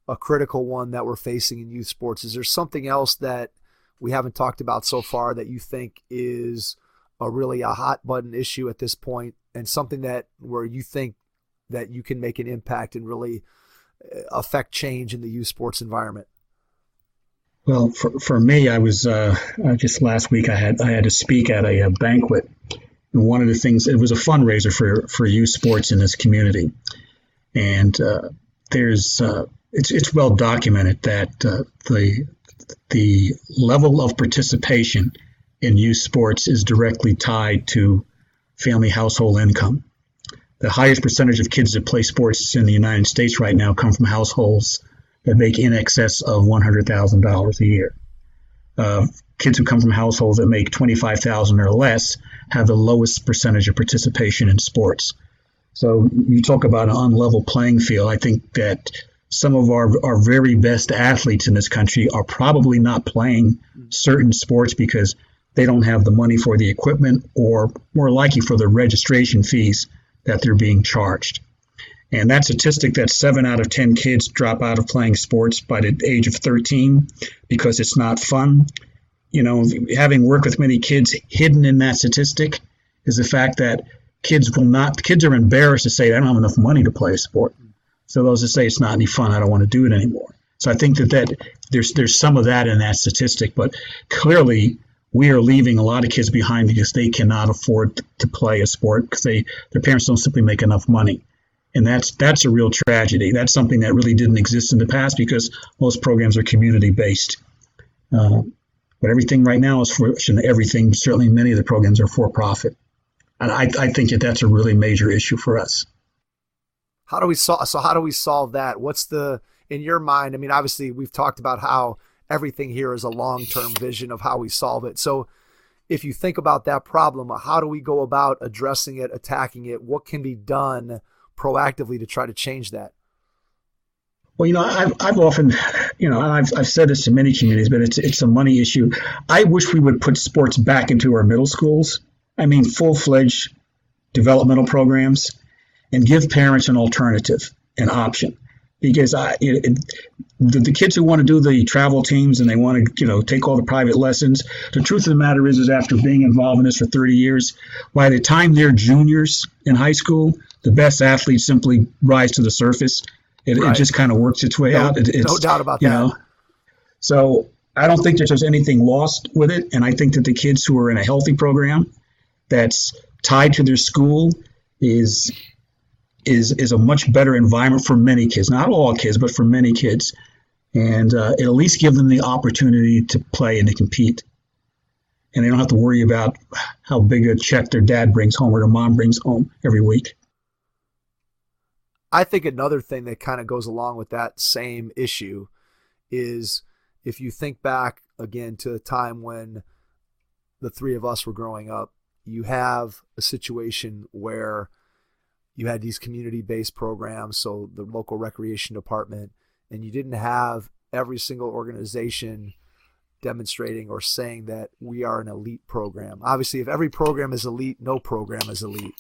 a critical one that we're facing in youth sports? Is there something else that we haven't talked about so far that you think is really a hot button issue at this point, and something that where you think that you can make an impact and really affect change in the youth sports environment? Well, for me, I was just last week I had to speak at a banquet, and one of the things, it was a fundraiser for youth sports in this community, and it's well documented that the level of participation in youth sports is directly tied to family household income. The highest percentage of kids that play sports in the United States right now come from households that make in excess of $100,000 a year. Kids who come from households that make $25,000 or less have the lowest percentage of participation in sports. So you talk about an unlevel playing field. I think that some of our very best athletes in this country are probably not playing certain sports because they don't have the money for the equipment, or more likely for the registration fees that they're being charged. And that statistic that 7 out of 10 kids drop out of playing sports by the age of 13 because it's not fun having worked with many kids, hidden in that statistic is the fact that kids are embarrassed to say, I don't have enough money to play a sport. So those that say it's not any fun, I don't want to do it anymore. So I think that there's some of that in that statistic, but clearly we are leaving a lot of kids behind because they cannot afford to play a sport because their parents don't simply make enough money. And that's a real tragedy. That's something that really didn't exist in the past because most programs are community-based. But everything right now is certainly many of the programs are for-profit. And I think that's a really major issue for us. How do we solve that? What's in your mind? I mean, obviously we've talked about how everything here is a long-term vision of how we solve it. So if you think about that problem, how do we go about addressing it, attacking it? What can be done proactively to try to change that? Well, I've often, I've said this to many communities, but it's a money issue. I wish we would put sports back into our middle schools. I mean, full-fledged developmental programs, and give parents an alternative, an option. Because the kids who want to do the travel teams and they want to, take all the private lessons, the truth of the matter is after being involved in this for 30 years, by the time they're juniors in high school, the best athletes simply rise to the surface. It just kind of works its way out. No doubt about that. So I don't think there's anything lost with it. And I think that the kids who are in a healthy program that's tied to their school is a much better environment for many kids. Not all kids, but for many kids. And it at least give them the opportunity to play and to compete. And they don't have to worry about how big a check their dad brings home or their mom brings home every week. I think another thing that kind of goes along with that same issue is if you think back again to a time when the three of us were growing up, you have a situation where you had these community-based programs, so the local recreation department, and you didn't have every single organization demonstrating or saying that we are an elite program. Obviously, if every program is elite, no program is elite.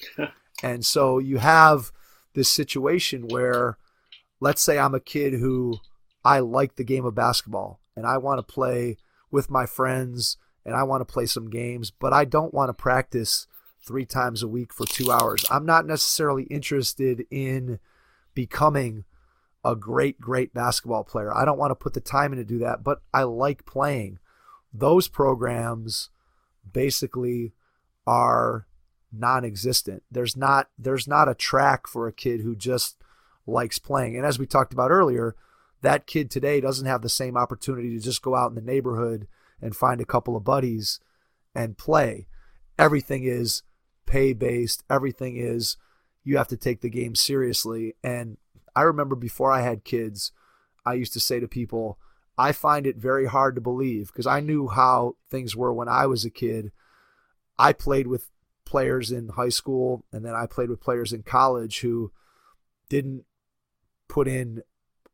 And so you have this situation where, let's say I'm a kid who I like the game of basketball and I want to play with my friends and I want to play some games, but I don't want to practice 3 times a week for 2 hours. I'm not necessarily interested in becoming a great basketball player. I don't want to put the time in to do that, but I like playing. Those programs basically are non-existent. There's not a track for a kid who just likes playing. And as we talked about earlier, that kid today doesn't have the same opportunity to just go out in the neighborhood and find a couple of buddies and play. Everything is pay-based. Everything is you have to take the game seriously. And I remember before I had kids, I used to say to people, I find it very hard to believe because I knew how things were when I was a kid. I played with players in high school and then I played with players in college who didn't put in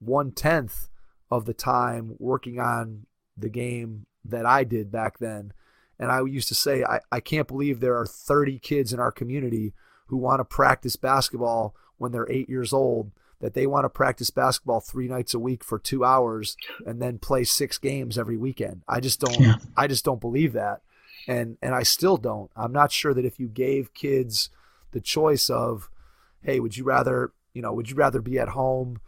1/10 of the time working on the game that I did back then. And I used to say, I can't believe there are 30 kids in our community who want to practice basketball when they're 8 years old, that they want to practice basketball 3 nights a week for 2 hours and then play 6 games every weekend. I just don't believe that. And I still don't. I'm not sure that if you gave kids the choice of, hey, would you rather be at home,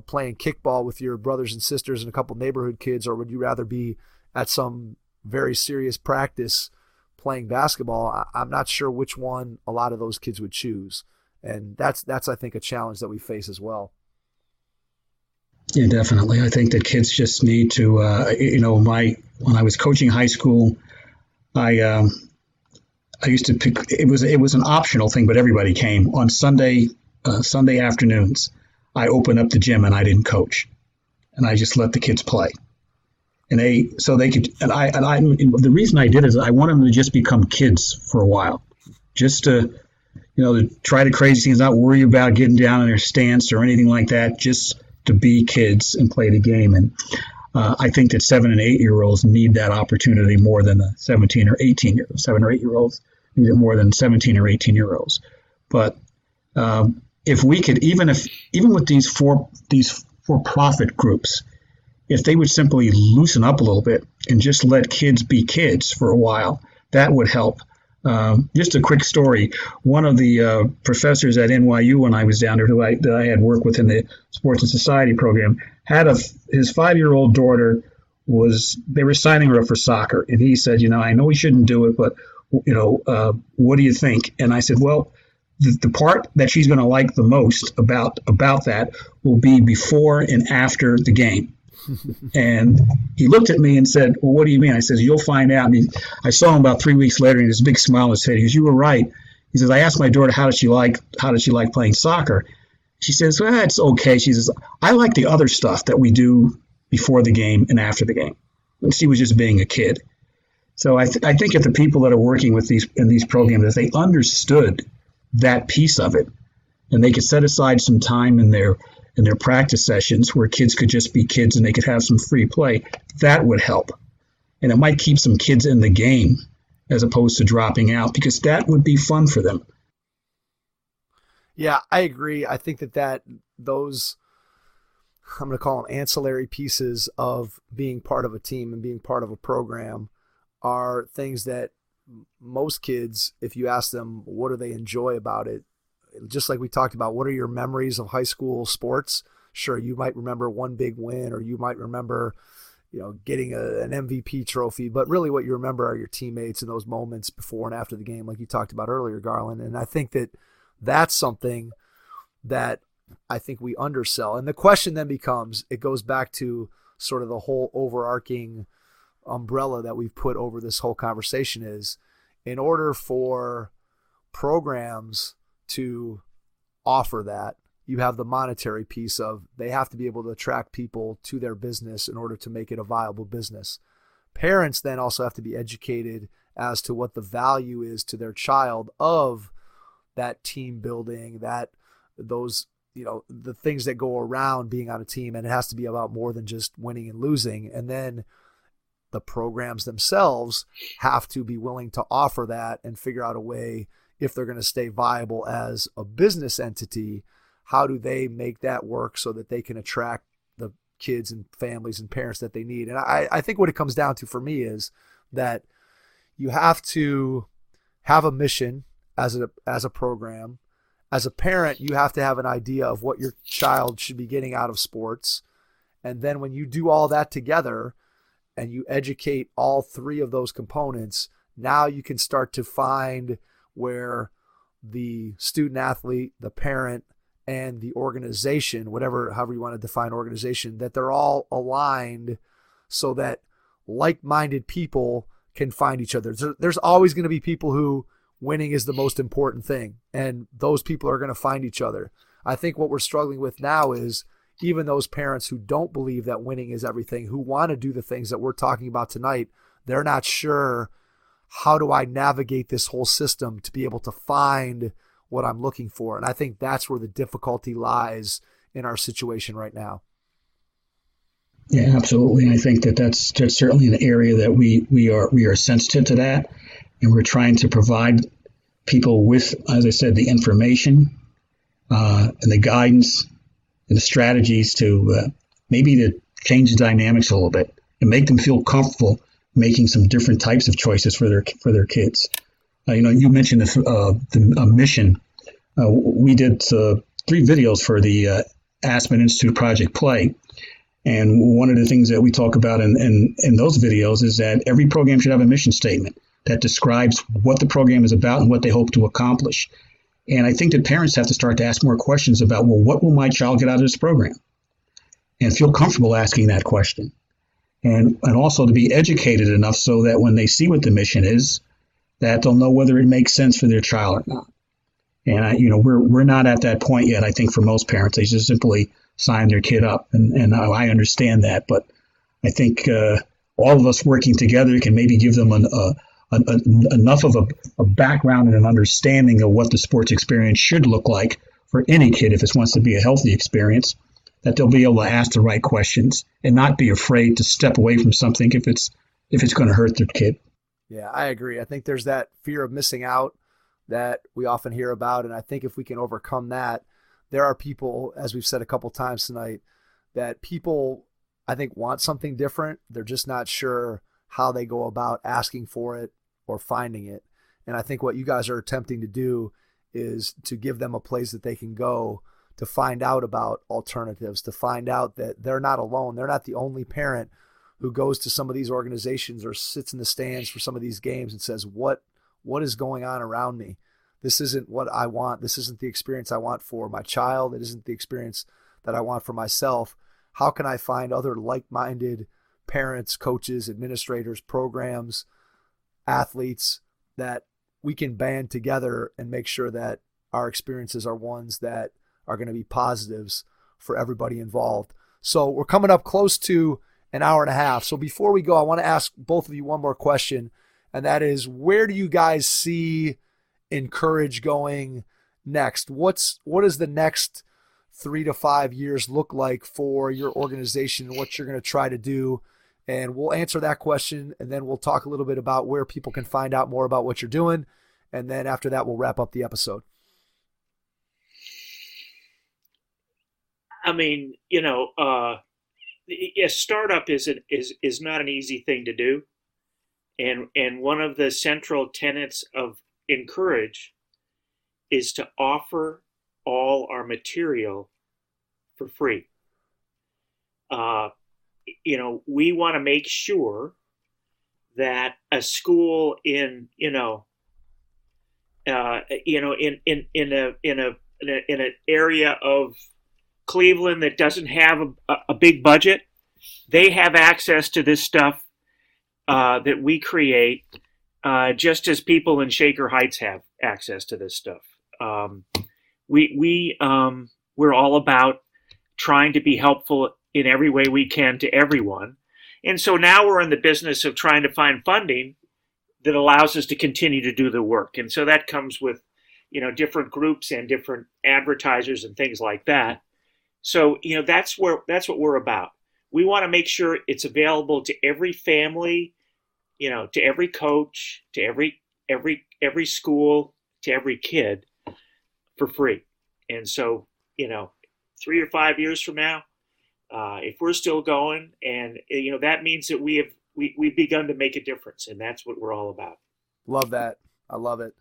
playing kickball with your brothers and sisters and a couple neighborhood kids, or would you rather be at some very serious practice playing basketball? I'm not sure which one a lot of those kids would choose. And that's I think a challenge that we face as well. Yeah, definitely. I think that kids just need to, when I was coaching high school, I used to pick, it was an optional thing, but everybody came on Sunday afternoons. I opened up the gym and I didn't coach, and I just let the kids play. And the reason I did is I wanted them to just become kids for a while, just to try the crazy things, not worry about getting down in their stance or anything like that, just to be kids and play the game. And I think that 7 and 8 year olds need that opportunity more than the 17 or 18 year olds. 7 or 8 year olds need it more than 17 or 18 year olds. But if we could, even with these for-profit groups, if they would simply loosen up a little bit and just let kids be kids for a while, that would help. Just a quick story. One of the professors at NYU when I was down there, that I had worked with in the Sports and Society program, had his 5-year-old daughter they were signing her up for soccer, and he said, I know we shouldn't do it, but what do you think? And I said, well, the part that she's going to like the most about that will be before and after the game. And he looked at me and said, well, what do you mean? I said, you'll find out. And I saw him about 3 weeks later, and there's a big smile on his face. He goes, you were right. He says, I asked my daughter, how did she like playing soccer? She says, well, it's okay. She says, I like the other stuff that we do before the game and after the game. And she was just being a kid. So I think if the people that are working with in these programs, if they understood that piece of it, and they could set aside some time in their practice sessions where kids could just be kids and they could have some free play, that would help. And it might keep some kids in the game as opposed to dropping out, because that would be fun for them. Yeah, I agree. I think that those, I'm going to call them ancillary pieces of being part of a team and being part of a program, are things that most kids, if you ask them what do they enjoy about it, just like we talked about, what are your memories of high school sports? Sure, you might remember one big win, or you might remember, getting an MVP trophy, but really what you remember are your teammates and those moments before and after the game, like you talked about earlier, Garland. And I think that that's something that I think we undersell. And the question then becomes, it goes back to sort of the whole overarching umbrella that we've put over this whole conversation is, in order for programs to offer that, you have the monetary piece of they have to be able to attract people to their business in order to make it a viable business. Parents then also have to be educated as to what the value is to their child of that team building, that those, the things that go around being on a team. And it has to be about more than just winning and losing. And then the programs themselves have to be willing to offer that and figure out a way, if they're going to stay viable as a business entity, how do they make that work so that they can attract the kids and families and parents that they need? And I think what it comes down to for me is that you have to have a mission as a program. As a parent, you have to have an idea of what your child should be getting out of sports. And then when you do all that together and you educate all three of those components, now you can start to find where the student athlete, the parent, and the organization, however you want to define organization, that they're all aligned so that like-minded people can find each other. There's always going to be people who winning is the most important thing, and those people are going to find each other. I think what we're struggling with now is even those parents who don't believe that winning is everything, who want to do the things that we're talking about tonight, they're not sure, how do I navigate this whole system to be able to find what I'm looking for? And I think that's where the difficulty lies in our situation right now. Yeah, absolutely. And I think that's certainly an area that we are sensitive to that, and we're trying to provide people with, as I said, the information and the guidance and the strategies to change the dynamics a little bit and make them feel comfortable making some different types of choices for their kids. You mentioned the mission. We did 3 videos for the Aspen Institute Project Play. And one of the things that we talk about in those videos is that every program should have a mission statement that describes what the program is about and what they hope to accomplish. And I think that parents have to start to ask more questions about, well, what will my child get out of this program? And feel comfortable asking that question. And also to be educated enough so that when they see what the mission is, that they'll know whether it makes sense for their child or not. And we're not at that point yet. I think for most parents, they just simply sign their kid up, and I understand that. But I think all of us working together can maybe give them enough of a background and an understanding of what the sports experience should look like for any kid if it wants to be a healthy experience, that they'll be able to ask the right questions and not be afraid to step away from something if it's going to hurt their kid. Yeah, I agree. I think there's that fear of missing out that we often hear about. And I think if we can overcome that, there are people, as we've said a couple times tonight, that people I think, want something different. They're just not sure how they go about asking for it or finding it. And I think what you guys are attempting to do is to give them a place that they can go to find out about alternatives, to find out that they're not alone. They're not the only parent who goes to some of these organizations or sits in the stands for some of these games and says, what is going on around me? This isn't what I want. This isn't the experience I want for my child. It isn't the experience that I want for myself. How can I find other like-minded parents, coaches, administrators, programs, athletes that we can band together and make sure that our experiences are ones that are going to be positives for everybody involved? So we're coming up close to an hour and a half. So before we go, I want to ask both of you one more question, and that is, where do you guys see InCourage going next? What does the next 3 to 5 years look like for your organization and what you're going to try to do? And we'll answer that question, and then we'll talk a little bit about where people can find out more about what you're doing. And then after that, we'll wrap up the episode. I mean, a startup is not an easy thing to do. And one of the central tenets of InCourage is to offer all our material for free. We want to make sure that a school in an area of Cleveland that doesn't have a big budget, they have access to this stuff that we create, just as people in Shaker Heights have access to this stuff. We're all about trying to be helpful in every way we can to everyone. And so now we're in the business of trying to find funding that allows us to continue to do the work. And so that comes with, different groups and different advertisers and things like that. So, that's what we're about. We want to make sure it's available to every family, to every coach, to every school, to every kid for free. And so, 3 or 5 years from now, if we're still going, and that means that we've begun to make a difference, and that's what we're all about. Love that. I love it.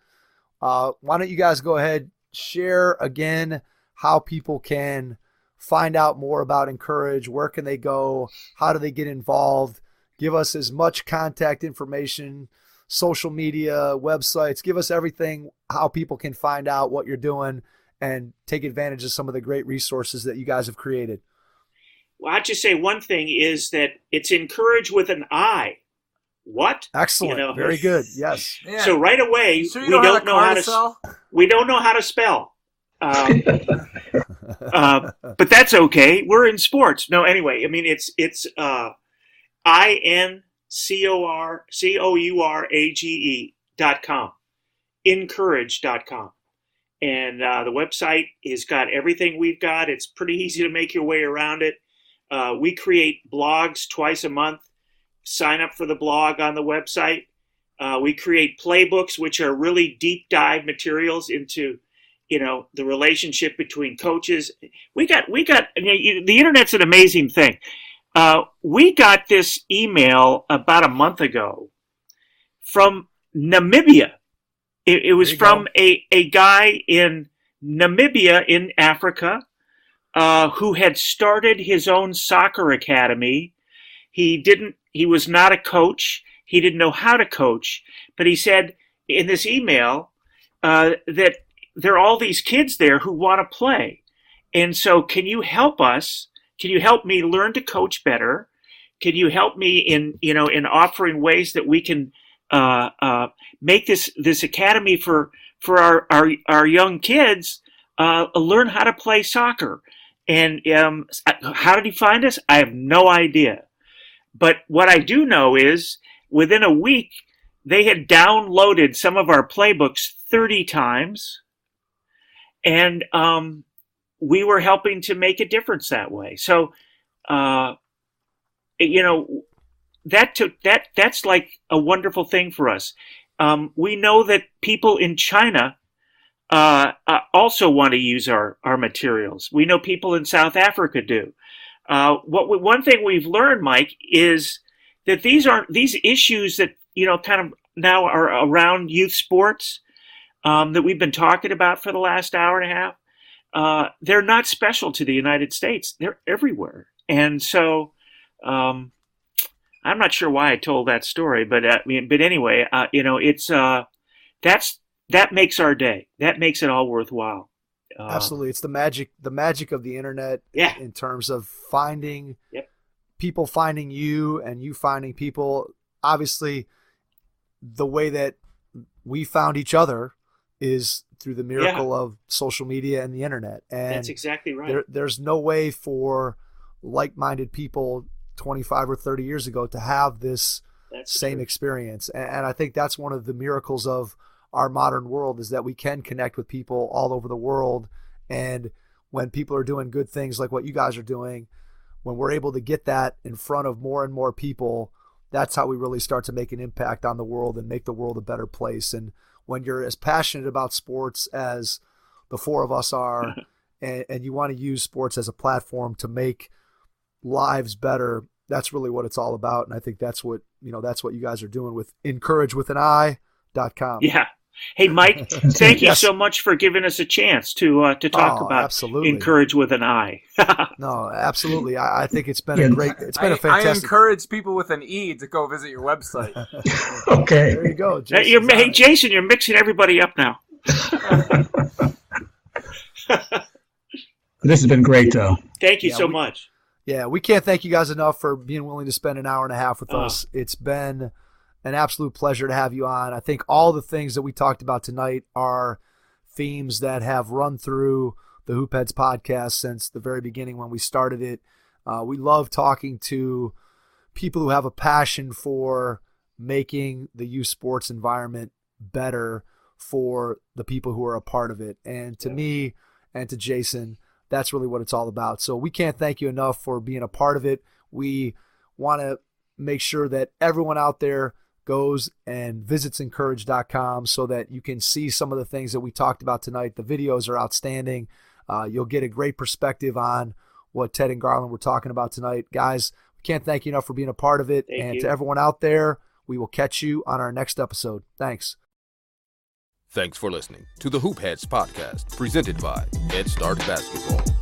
Why don't you guys go ahead, share again how people can find out more about InCourage? Where can they go? How do they get involved? Give us as much contact information, social media, websites. Give us everything, how people can find out what you're doing and take advantage of some of the great resources that you guys have created. Well, I'd just say one thing is that it's InCourage with an I. What? Excellent. Very good. Yes. Yeah. So right away, sure we don't know how to spell. But that's okay. We're in sports. No, anyway, I mean, it's InCourage.com, InCourage.com. And the website has got everything we've got. It's pretty easy to make your way around it. We create blogs twice a month. Sign up for the blog on the website. We create playbooks, which are really deep dive materials into, the relationship between coaches. We got. The internet's an amazing thing. We got this email about a month ago from Namibia. It was from a guy in Namibia in Africa who had started his own soccer academy. He was not a coach. He didn't know how to coach, but he said in this email that there are all these kids there who want to play. And so can you help us? Can you help me learn to coach better? Can you help me in offering ways that we can make this academy for our young kids learn how to play soccer? And how did he find us? I have no idea. But what I do know is within a week, they had downloaded some of our playbooks 30 times. And we were helping to make a difference that way. So, that's like a wonderful thing for us. We know that people in China also want to use our materials. We know people in South Africa do. one thing we've learned, Mike, is that these issues that, kind of now are around youth sports that we've been talking about for the last hour and a half. They're not special to the United States. They're everywhere. And so I'm not sure why I told that story, but anyway, it's that makes our day. That makes it all worthwhile. Absolutely. It's the magic of the internet in terms of finding people finding you and you finding people. Obviously, the way that we found each other is through the miracle of social media and the internet. And that's exactly right. There's no way for like-minded people 25 or 30 years ago to have this same experience. And I think that's one of the miracles of our modern world, is that we can connect with people all over the world. And when people are doing good things like what you guys are doing, when we're able to get that in front of more and more people, that's how we really start to make an impact on the world and make the world a better place. And when you're as passionate about sports as the four of us are, and you want to use sports as a platform to make lives better, that's really what it's all about. And I think that's what you guys are doing with InCourage.com. Yeah. Hey, Mike, thank you so much for giving us a chance to talk about absolutely. Encourage with an I. No, absolutely. I think it's been a fantastic. I encourage people with an E to go visit your website. Okay. There you go. Hey, Jason, you're mixing everybody up now. This has been great, though. Thank you so much. Yeah, we can't thank you guys enough for being willing to spend an hour and a half with us. It's been an absolute pleasure to have you on. I think all the things that we talked about tonight are themes that have run through the Hoopheads podcast since the very beginning when we started it. We love talking to people who have a passion for making the youth sports environment better for the people who are a part of it. And to me and to Jason, that's really what it's all about. So we can't thank you enough for being a part of it. We want to make sure that everyone out there goes and visits InCourage.com so that you can see some of the things that we talked about tonight. The videos are outstanding. You'll get a great perspective on what Ted and Garland were talking about tonight. Guys, we can't thank you enough for being a part of it. Thank you. To everyone out there, we will catch you on our next episode. Thanks. Thanks for listening to the Hoopheads podcast, presented by Head Start Basketball.